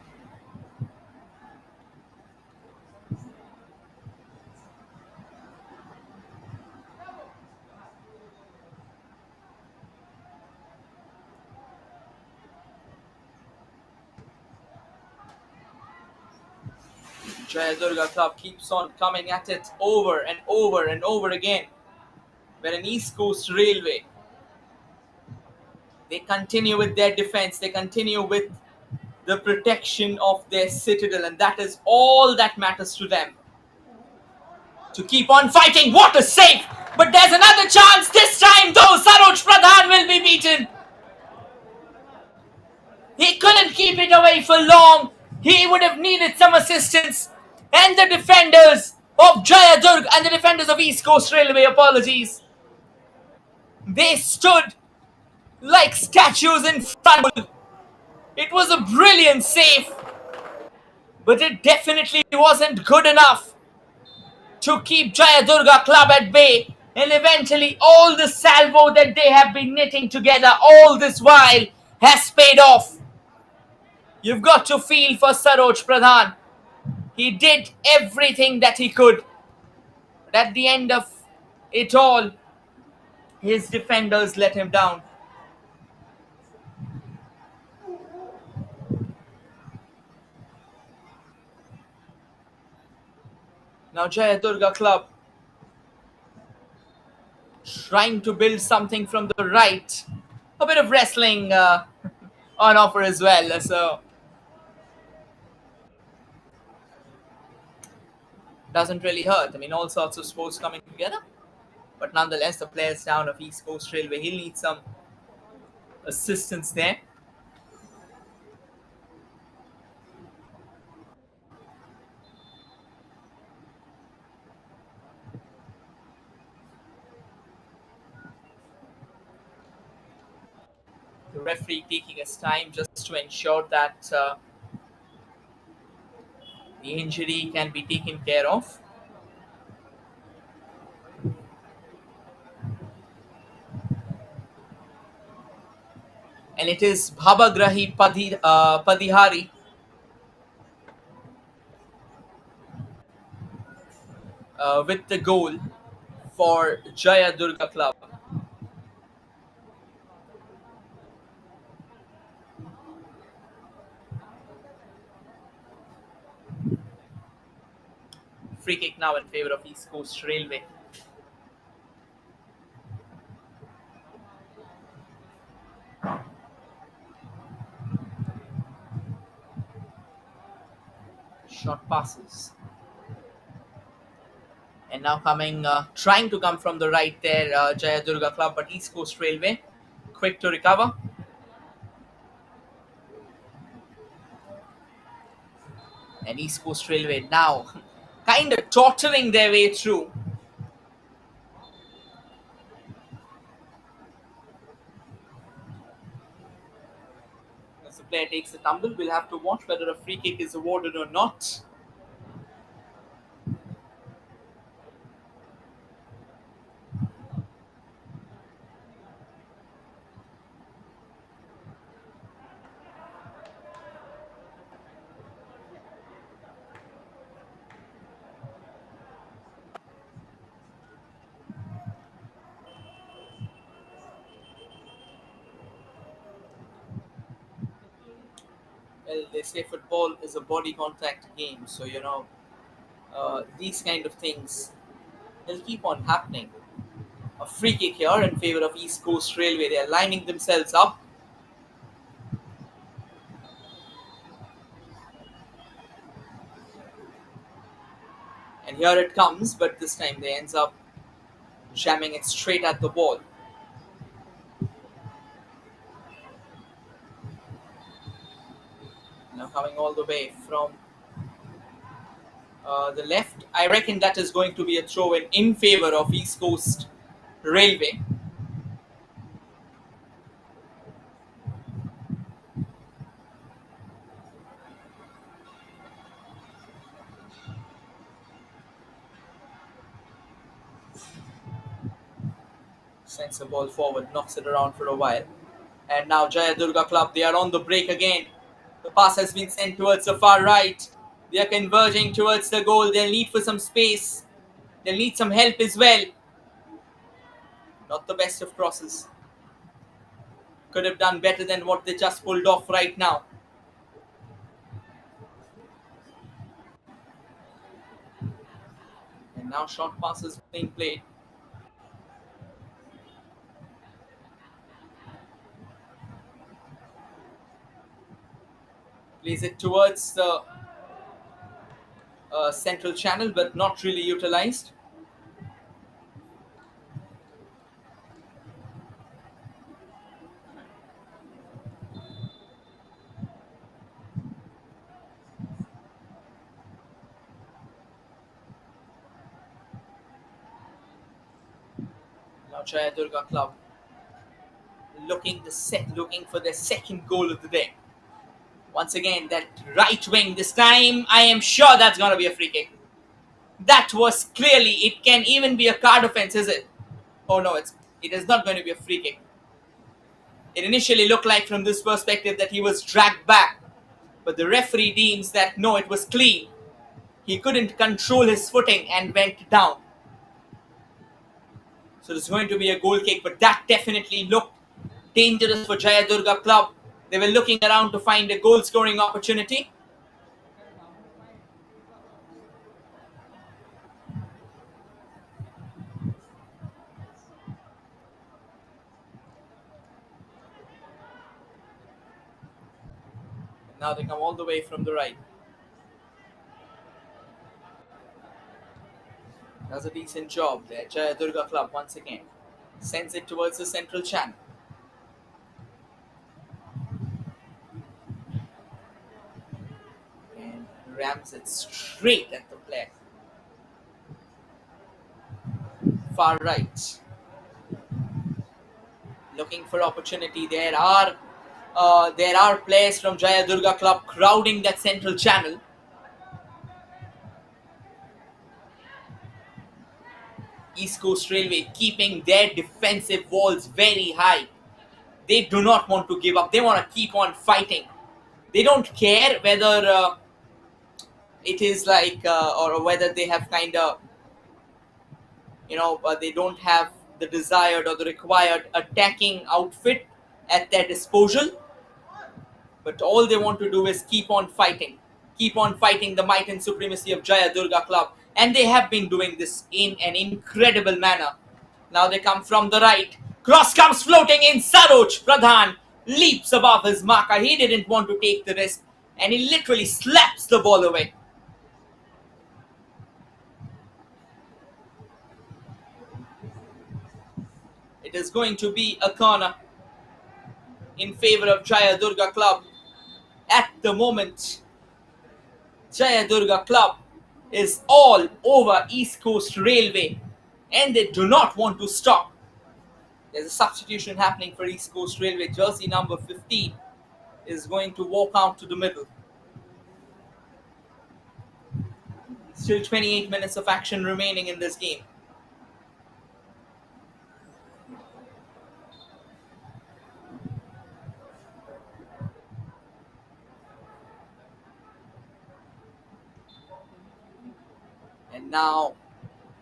Jaya Durga Club keeps on coming at it over and over and over again. Where an East Coast Railway, they continue with their defense, they continue with the protection of their citadel, and that is all that matters to them. To keep on fighting. What a save! But there's another chance. This time though, Saroj Pradhan will be beaten. He couldn't keep it away for long. He would have needed some assistance. And the defenders of Jaya Durg and the defenders of East Coast Railway, apologies, they stood like statues in front. It was a brilliant save, but it definitely wasn't good enough to keep Jaya Durga Club at bay. And eventually all the salvo that they have been knitting together all this while has paid off. You've got to feel for Saroj Pradhan. He did everything that he could. But at the end of it all, his defenders let him down. Now Jaya Durga Club trying to build something from the right. A bit of wrestling on offer as well. So doesn't really hurt. I mean, all sorts of sports coming together. But nonetheless, the players down of East Coast Railway, he'll need some assistance there. The referee taking his time just to ensure that the injury can be taken care of. And it is Bhabagrahi Padihari with the goal for Jaya Durga Club. Free kick now in favor of East Coast Railway. Short passes. And now coming, trying to come from the right there, Jaya Durga Club, but East Coast Railway quick to recover. And East Coast Railway now kind of tottering their way through. As the player takes a tumble, we'll have to watch whether a free kick is awarded or not. Well, they say football is a body contact game, so these kind of things will keep on happening. A free kick here in favor of East Coast Railway. They are lining themselves up. And here it comes, but this time they ends up jamming it straight at the ball. Now coming all the way from the left. I reckon that is going to be a throw in favor of East Coast Railway. Sends the ball forward, knocks it around for a while. And now Jaya Durga Club, they are on the break again. The pass has been sent towards the far right. They are converging towards the goal. They'll need for some space. They'll need some help as well. Not the best of crosses. Could have done better than what they just pulled off right now. And now short passes being played. Plays it towards the central channel, but not really utilized. Now Jaya Durga Club looking for their second goal of the day. Once again, that right wing. This time, I am sure that's going to be a free kick. That was clearly. It can even be a card offense, is it? Oh no, it is not going to be a free kick. It initially looked like from this perspective that he was dragged back, but the referee deems that no, it was clean. He couldn't control his footing and went down. So it's going to be a goal kick, but that definitely looked dangerous for Jaya Durga Club. They were looking around to find a goal scoring opportunity. Now they come all the way from the right. Does a decent job there. Jaya Durga Club once again sends it towards the central channel. And rams it straight at the player. Far right. Looking for opportunity. There are players from Jaya Durga Club crowding that central channel. East Coast Railway keeping their defensive walls very high. They do not want to give up. They want to keep on fighting. They don't care whether it is like or whether they have kind of they don't have the desired or the required attacking outfit at their disposal, but all they want to do is keep on fighting the might and supremacy of Jaya Durga Club, and they have been doing this in an incredible manner. Now they come from the right. Cross comes floating in. Saroj Pradhan leaps above his marker. He didn't want to take the risk, and he literally slaps the ball away. It is going to be a corner in favor of Jaya Durga Club. At the moment, Jaya Durga Club is all over East Coast Railway, and they do not want to stop. There's a substitution happening for East Coast Railway. Jersey number 15 is going to walk out to the middle. Still 28 minutes of action remaining in this game. And now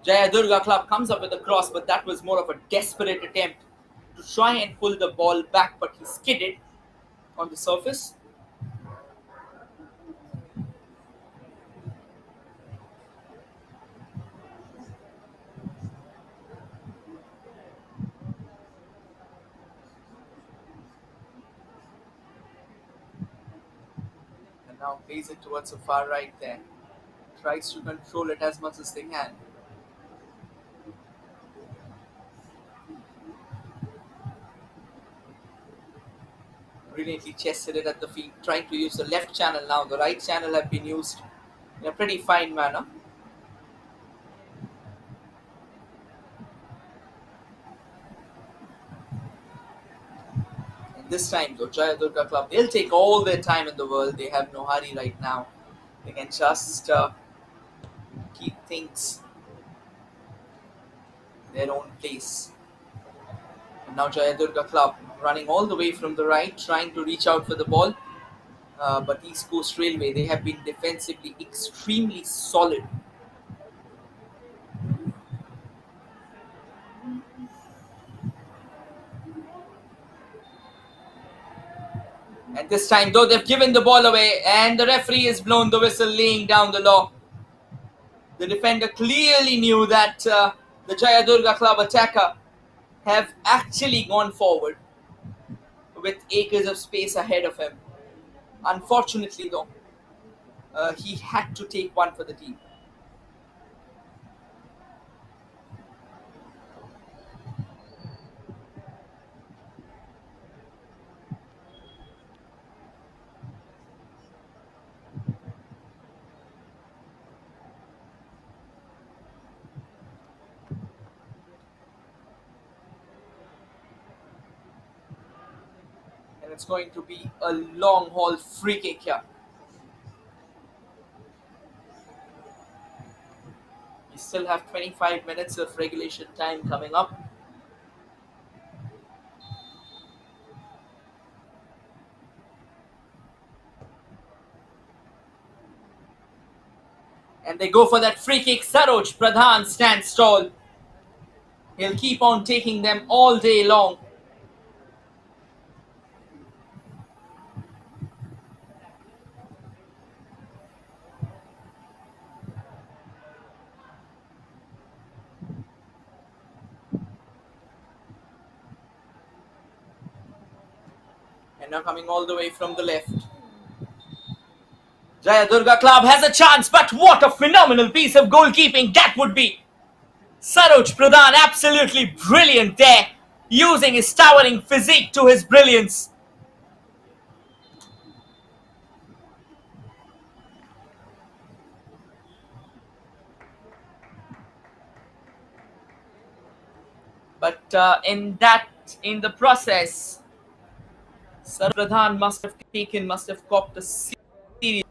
Jaya Durga Club comes up with a cross, but that was more of a desperate attempt to try and pull the ball back, but he skidded on the surface. And now plays it towards the far right there. Tries to control it as much as they can. Brilliantly chested it at the feet, trying to use the left channel now. The right channel have been used in a pretty fine manner. And this time though, Jaya Durga Club, they'll take all their time in the world. They have no hurry right now. They can just keep things their own place. And now Jaya Durga Club running all the way from the right, trying to reach out for the ball. But East Coast Railway, they have been defensively extremely solid. And this time, though, they've given the ball away, and the referee has blown the whistle, laying down the law. The defender clearly knew that the Jaya Durga Club attacker have actually gone forward with acres of space ahead of him. Unfortunately, though, he had to take one for the team. And it's going to be a long haul free kick here. We still have 25 minutes of regulation time coming up. And they go for that free kick. Saroj Pradhan stands tall. He'll keep on taking them all day long. And now coming all the way from the left. Jaya Durga Club has a chance, but what a phenomenal piece of goalkeeping that would be. Saroj Pradhan absolutely brilliant there, using his towering physique to his brilliance. But in the process, Saroj Pradhan must have copped a serious.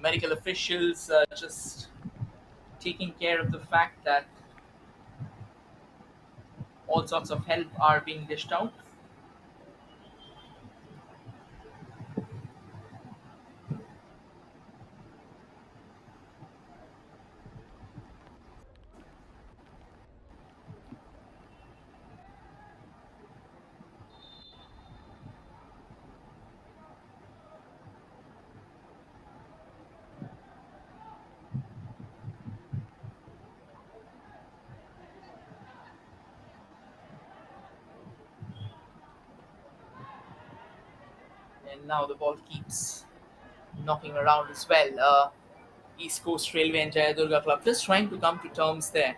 medical officials just taking care of the fact that all sorts of help are being dished out. And now the ball keeps knocking around as well. East Coast Railway and Jayadurga Club just trying to come to terms there.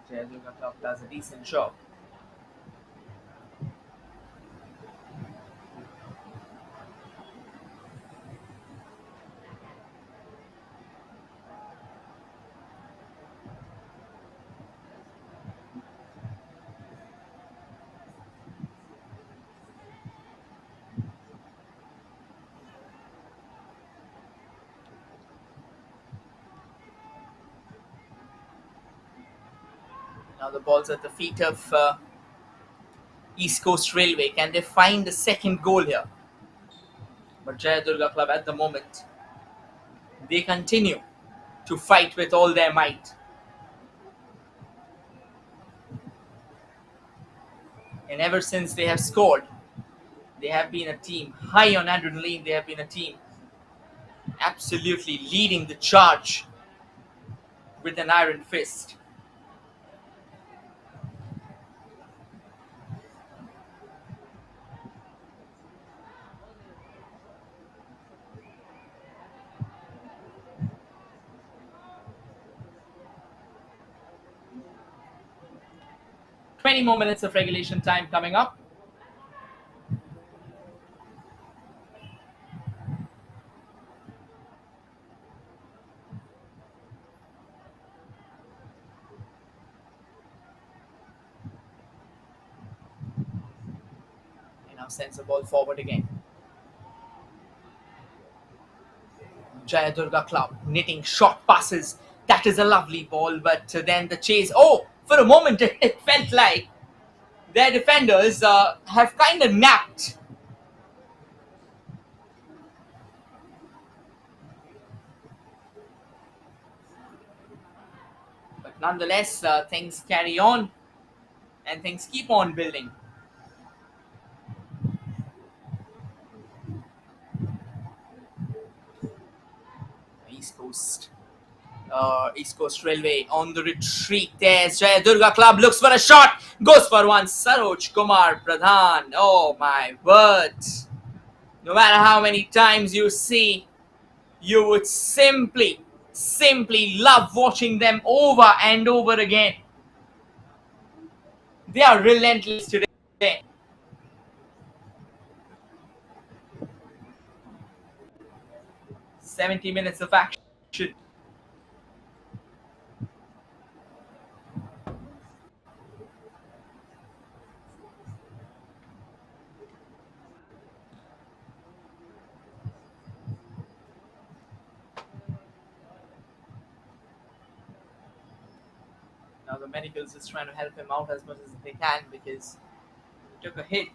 Jayadurga Club does a decent job. Now the ball's at the feet of East Coast Railway. Can they find the second goal here? But Jayadurga Club at the moment, they continue to fight with all their might. And ever since they have scored, they have been a team high on adrenaline. They have been a team absolutely leading the charge with an iron fist. Twenty more minutes of regulation time coming up. He now sends the ball forward again. Jayadurga Club knitting short passes. That is a lovely ball, but then the chase. Oh, for a moment it felt like their defenders have kind of napped. But nonetheless, things carry on and things keep on building. East Coast. East Coast Railway on the retreat. There's Jayadurga Club, looks for a shot, goes for one. Saroj Kumar Pradhan. Oh my word. No matter how many times you see, you would simply love watching them over and over again. They are relentless today. 70 minutes of action. Now the medicals is trying to help him out as much as they can because he took a hit.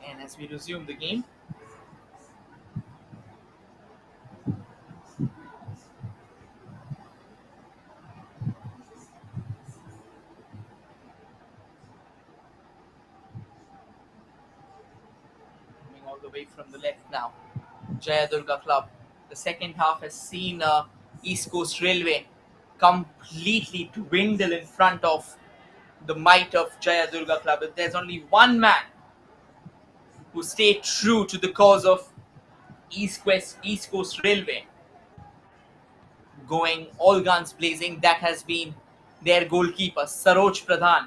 And as we resume the game, coming out the way from the left now. Jayadurga Club. The second half has seen East Coast Railway completely dwindle in front of the might of Jayadurga Club. If there's only one man who stayed true to the cause of East Coast Railway, going all guns blazing, that has been their goalkeeper, Saroj Pradhan.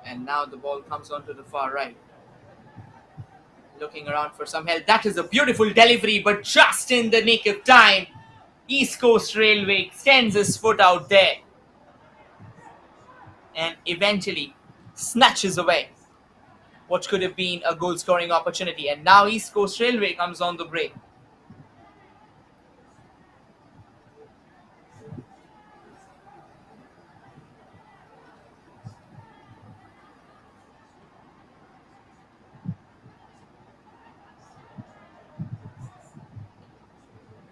And now the ball comes onto the far right. Looking around for some help. That is a beautiful delivery, but just in the nick of time, East Coast Railway extends his foot out there and eventually snatches away what could have been a goal scoring opportunity. And now East Coast Railway comes on the break.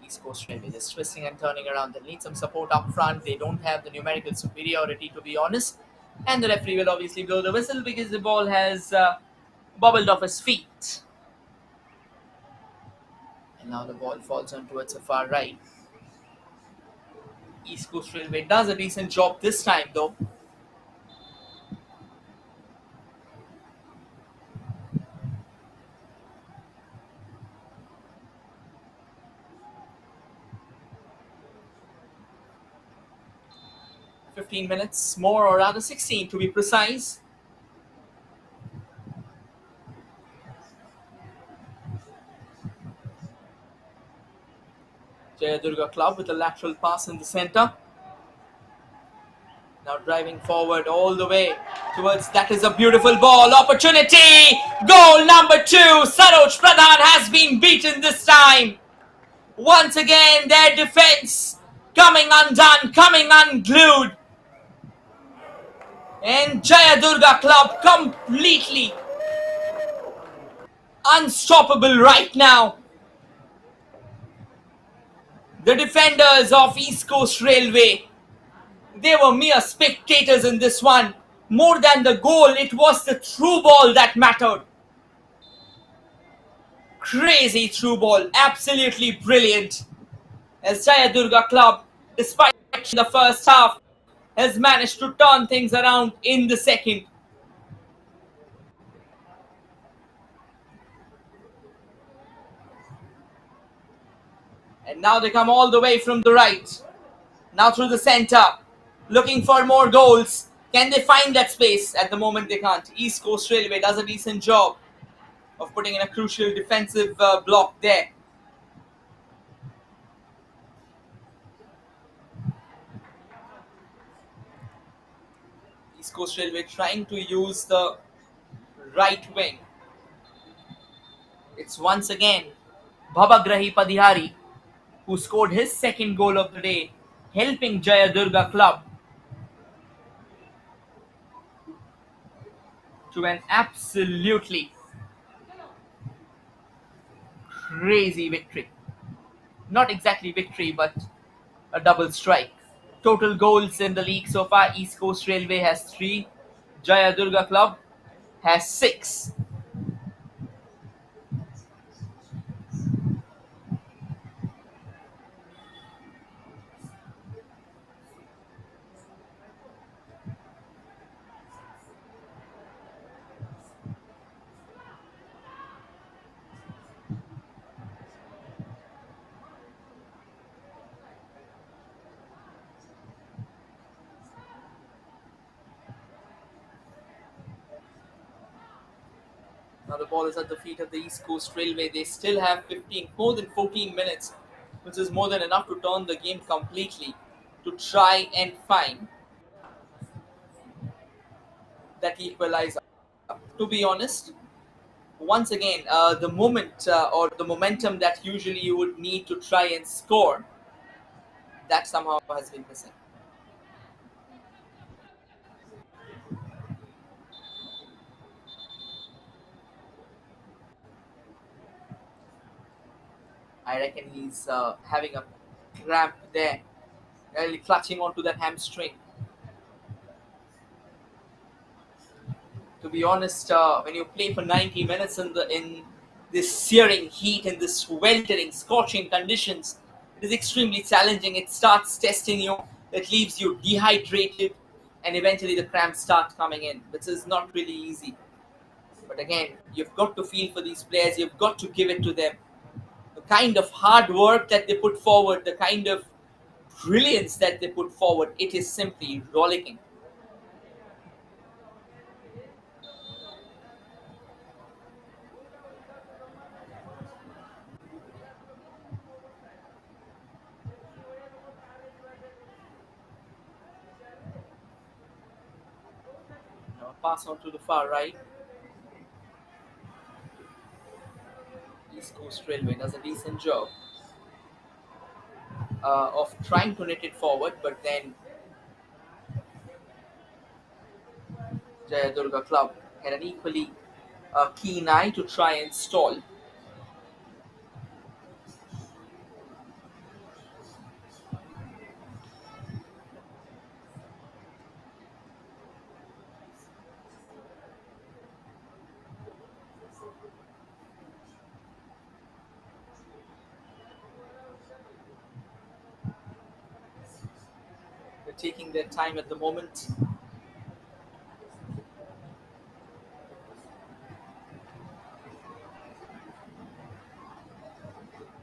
East Coast Railway just twisting and turning around. They need some support up front. They don't have the numerical superiority, to be honest. And the referee will obviously blow the whistle because the ball has bobbled off his feet. And now the ball falls on towards the far right. East Coast Railway does a decent job this time, though. "15 minutes more, or rather 16 to be precise." Jayadurga Club with a lateral pass in the center. Now driving forward all the way towards, that is a beautiful ball. Opportunity! Goal number 2. Saroj Pradhan has been beaten this time. Once again, their defense coming undone, coming unglued. And Jayadurga Club completely unstoppable right now. The defenders of East Coast Railway, they were mere spectators in this one. More than the goal, it was the through ball that mattered. Crazy through ball, absolutely brilliant. As Jayadurga Club, despite the first half, has managed to turn things around in the second. And now they come all the way from the right. Now through the center, looking for more goals. Can they find that space? At the moment they can't. East Coast Railway does a decent job of putting in a crucial defensive block there. East Coast Railway trying to use the right wing. It's once again Bhabagrahi Padihari who scored his second goal of the day, helping Jayadurga Club to an absolutely crazy victory. Not exactly victory, but a double strike. Total goals in the league so far, East Coast Railway has 3, Jayadurga Club has 6. Now the ball is at the feet of the East Coast Railway. They still have more than 14 minutes, which is more than enough to turn the game completely, to try and find that equalizer. To be honest, once again, the moment or the momentum that usually you would need to try and score, that somehow has been missing. I reckon he's having a cramp there, really clutching onto that hamstring. To be honest, when you play for 90 minutes in this searing heat, in this sweltering, scorching conditions, it is extremely challenging. It starts testing you, it leaves you dehydrated, and eventually the cramps start coming in, which is not really easy. But again, you've got to feel for these players, you've got to give it to them. The kind of hard work that they put forward, the kind of brilliance that they put forward, it is simply rollicking. Now pass on to the far right. East Coast Railway does a decent job of trying to knit it forward, but then Jaya Durga Club had an equally keen eye to try and stall. They're taking their time at the moment.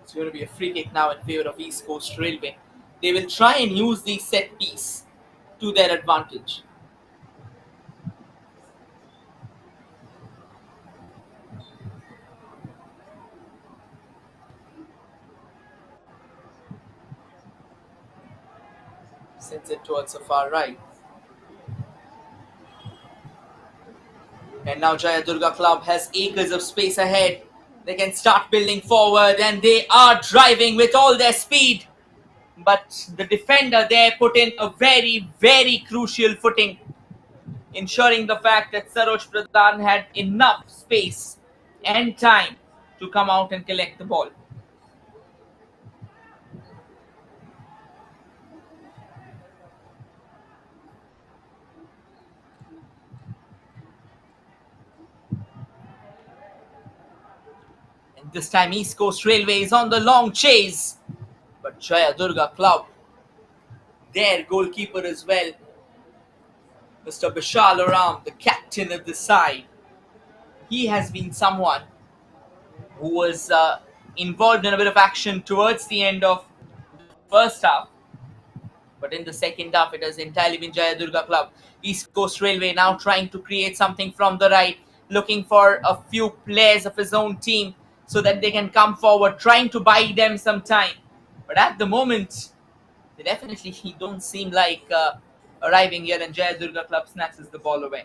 It's going to be a free kick now in favor of East Coast Railway. They will try and use the set piece to their advantage. Sends it towards the far right. And now Jaya Durga Club has acres of space ahead. They can start building forward and they are driving with all their speed. But the defender there put in a very, very crucial footing, ensuring the fact that Saroj Pradhan had enough space and time to come out and collect the ball. And this time East Coast Railway is on the long chase. But Jaya Durga Club, their goalkeeper as well, Mr. Bishal Aram, the captain of the side, he has been someone who was involved in a bit of action towards the end of the first half. But in the second half, it has entirely been Jaya Durga Club. East Coast Railway now trying to create something from the right, looking for a few players of his own team so that they can come forward, trying to buy them some time. But at the moment, they definitely don't seem like arriving here, and Jaya Durga Club snatches the ball away.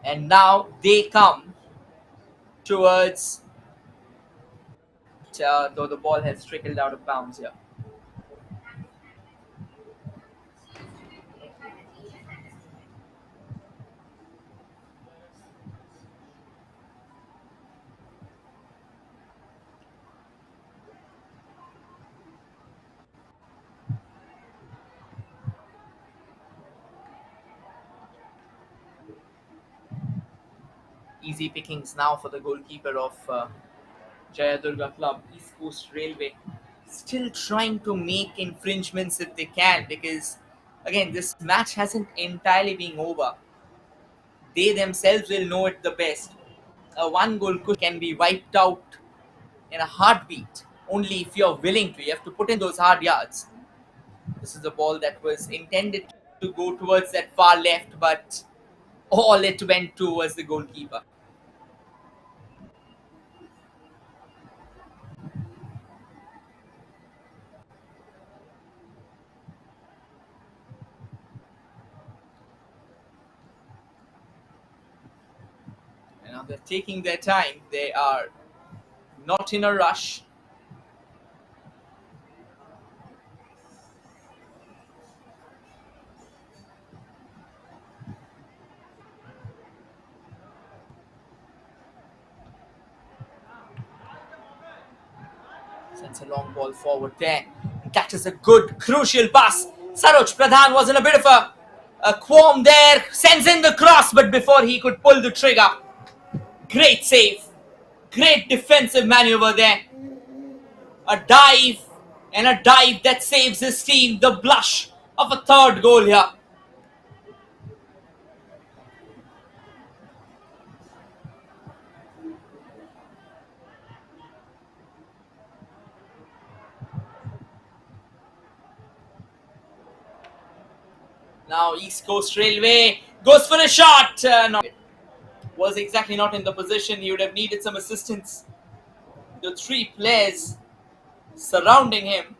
And now they come towards, though the ball has trickled out of bounds here. Easy pickings now for the goalkeeper of Jaya Durga Club. East Coast Railway still trying to make infringements if they can, because again, this match hasn't entirely been over. They themselves will know it the best. A one goal can be wiped out in a heartbeat only if you're willing to. You have to put in those hard yards. This is a ball that was intended to go towards that far left, but all it went to was the goalkeeper. And now they're taking their time. They are not in a rush. Sends a long ball forward there. That is a good, crucial pass. Saroj Pradhan was in a bit of a qualm there. Sends in the cross, but before he could pull the trigger. Great save. Great defensive maneuver there. A dive, and a dive that saves his team. The blush of a third goal here. Now East Coast Railway goes for a shot. Was exactly not in the position. He would have needed some assistance. The three players surrounding him.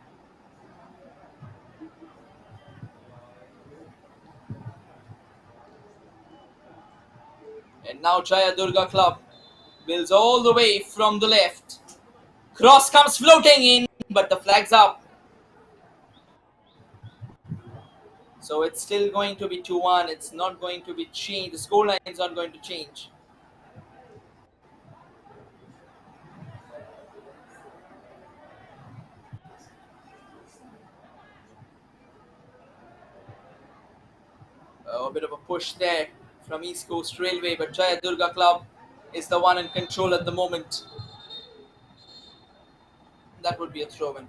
And now Jaya Durga Club builds all the way from the left. Cross comes floating in, but the flag's up. So it's still going to be 2-1. It's not going to be changed. The scoreline is not going to change. A bit of a push there from East Coast Railway, but Jaya Durga Club is the one in control at the moment. That would be a throw-in.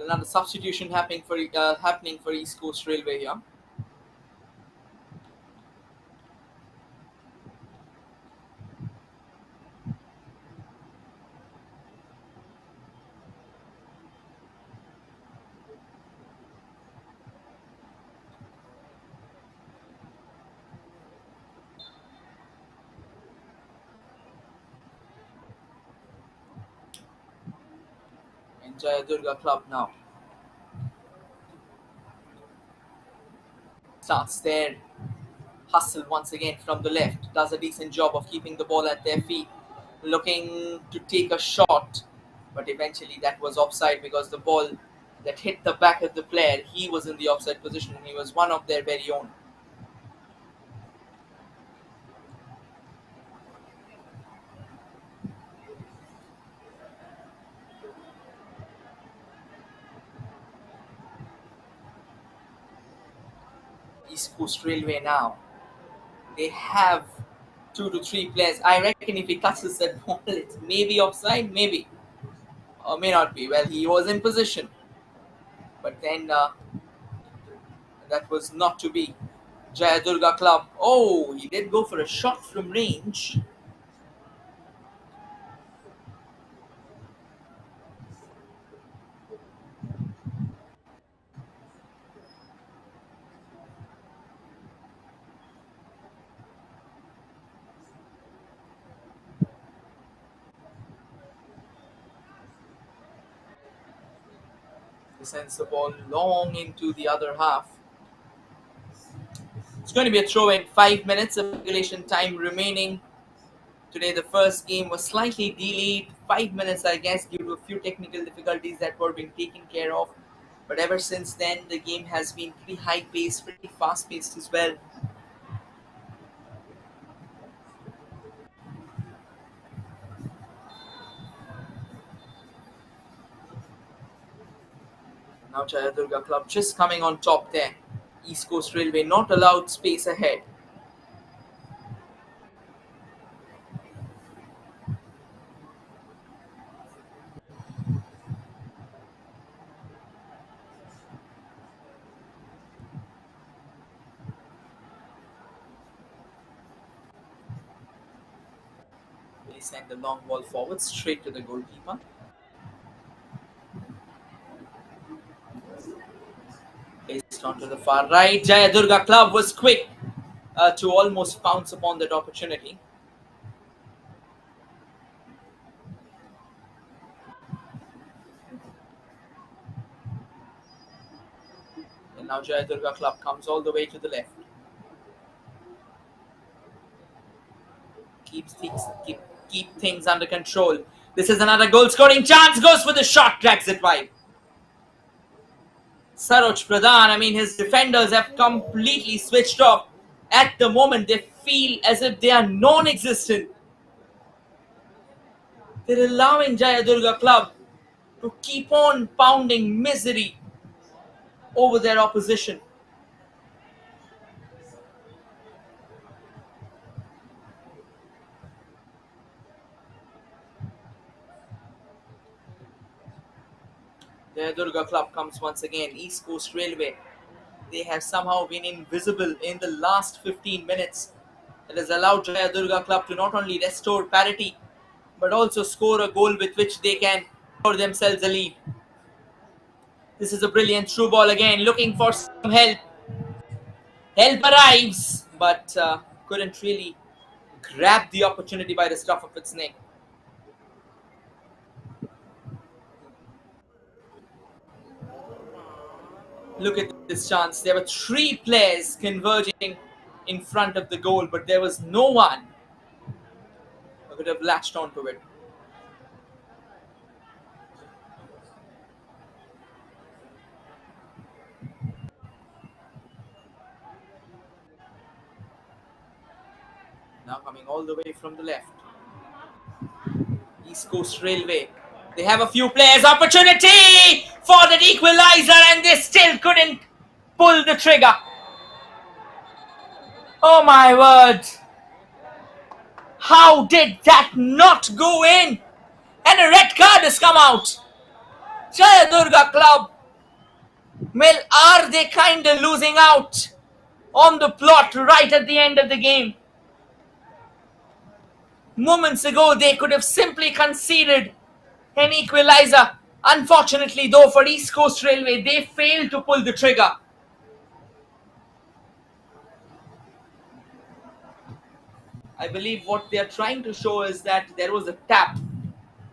Another substitution happening for East Coast Railway here. And Jaya Durga Club now starts their hustle once again from the left. Does a decent job of keeping the ball at their feet, looking to take a shot, but eventually that was offside because the ball that hit the back of the player, he was in the offside position. He was one of their very own. East Coast Railway now, they have 2 to 3 players. I reckon if he touches that ball, it's maybe offside, maybe, or may not be. Well, he was in position, but then that was not to be. Jaya Durga Club. Oh, he did go for a shot from range. He sends the ball long into the other half. It's going to be a throw in. 5 minutes of regulation time remaining. Today the first game was slightly delayed. 5 minutes, I guess, due to a few technical difficulties that were being taken care of. But ever since then, the game has been pretty high-paced, pretty fast-paced as well. Now Jaya Durga Club just coming on top there. East Coast Railway not allowed space ahead. They send the long ball forward straight to the goalkeeper. Placed onto the far right. Jaya Durga Club was quick to almost pounce upon that opportunity. And now Jaya Durga Club comes all the way to the left. Keep things under control. This is another goal scoring chance. Goes for the shot, drags it wide. Saroj Pradhan, I mean, his defenders have completely switched off. At the moment, they feel as if they are non-existent. They're allowing Jayadurga club to keep on pounding misery over their opposition. Jayadurga club comes once again. East Coast Railway. They have somehow been invisible in the last 15 minutes. It has allowed Jayadurga club to not only restore parity but also score a goal with which they can score themselves a lead. This is a brilliant through ball again, looking for some help. Help arrives, but couldn't really grab the opportunity by the scruff of its neck. Look at this chance. There were three players converging in front of the goal, but there was no one who could have latched onto it. Now coming all the way from the left. East Coast Railway. They have a few players. Opportunity for the equalizer, and they still couldn't pull the trigger. Oh my word. How did that not go in? And a red card has come out. Jayadurga club. Well, are they kind of losing out on the plot right at the end of the game? Moments ago, they could have simply conceded an equalizer. Unfortunately, though, for East Coast Railway, they failed to pull the trigger. I believe what they are trying to show is that there was a tap.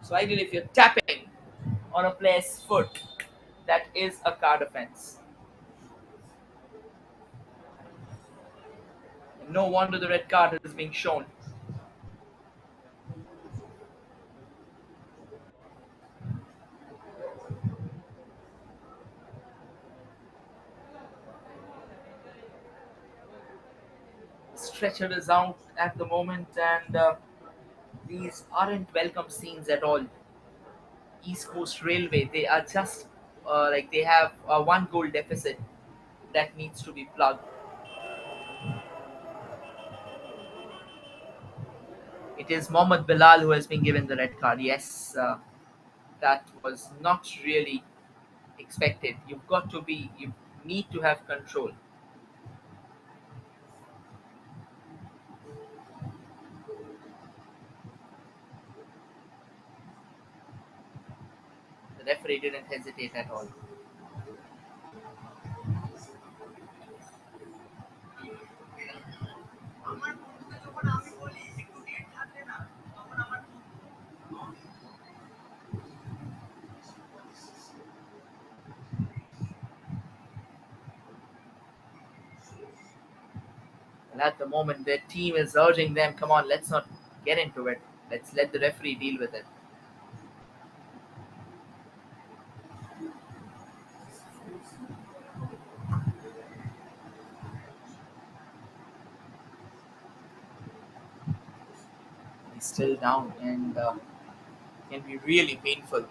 So ideally, if you're tapping on a player's foot, that is a card offence. No wonder the red card is being shown. Stretcher is out at the moment, and these aren't welcome scenes at all. East Coast Railway, they are just like they have a one goal deficit that needs to be plugged. It is Mohammad Bilal who has been given the red card. Yes, that was not really expected. You need to have control. The referee didn't hesitate at all. And at the moment, their team is urging them, come on, let's not get into it. Let's let the referee deal with it. He's still down, and can be really painful.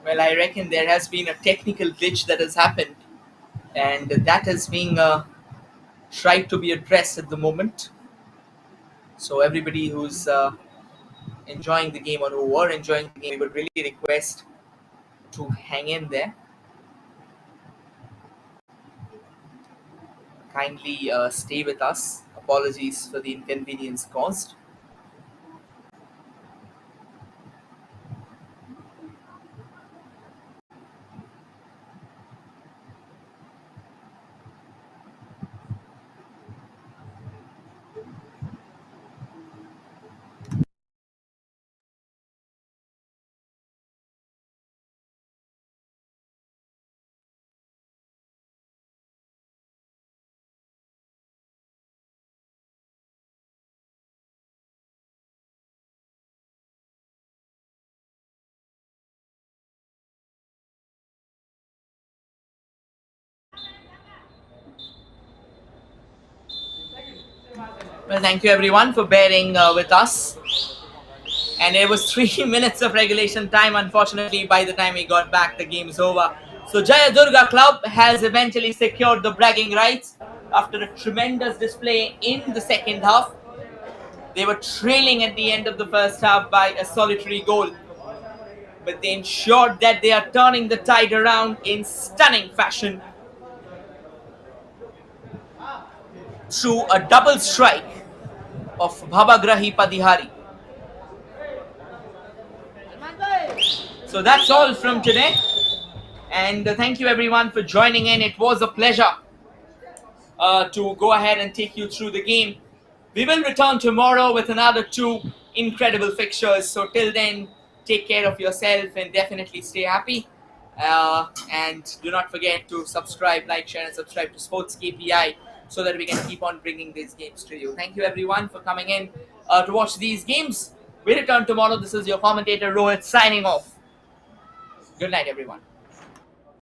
Well, I reckon there has been a technical glitch that has happened, and that is being tried to be addressed at the moment. So everybody who's enjoying the game or who were enjoying the game, we would really request to hang in there. Kindly stay with us. Apologies for the inconvenience caused. Well, thank you everyone for bearing with us. And it was 3 minutes of regulation time. Unfortunately, by the time we got back, the game is over. So Jaya Durga Club has eventually secured the bragging rights after a tremendous display in the second half. They were trailing at the end of the first half by a solitary goal, but they ensured that they are turning the tide around in stunning fashion through a double strike of Bhabagrahi Padihari. So that's all from today. And thank you everyone for joining in. It was a pleasure to go ahead and take you through the game. We will return tomorrow with another 2 incredible fixtures. So till then, take care of yourself and definitely stay happy. And do not forget to subscribe, like, share, and subscribe to Sports KPI so that we can keep on bringing these games to you. Thank you everyone for coming in to watch these games. We return tomorrow. This is your commentator Rohit signing off. Good night, everyone.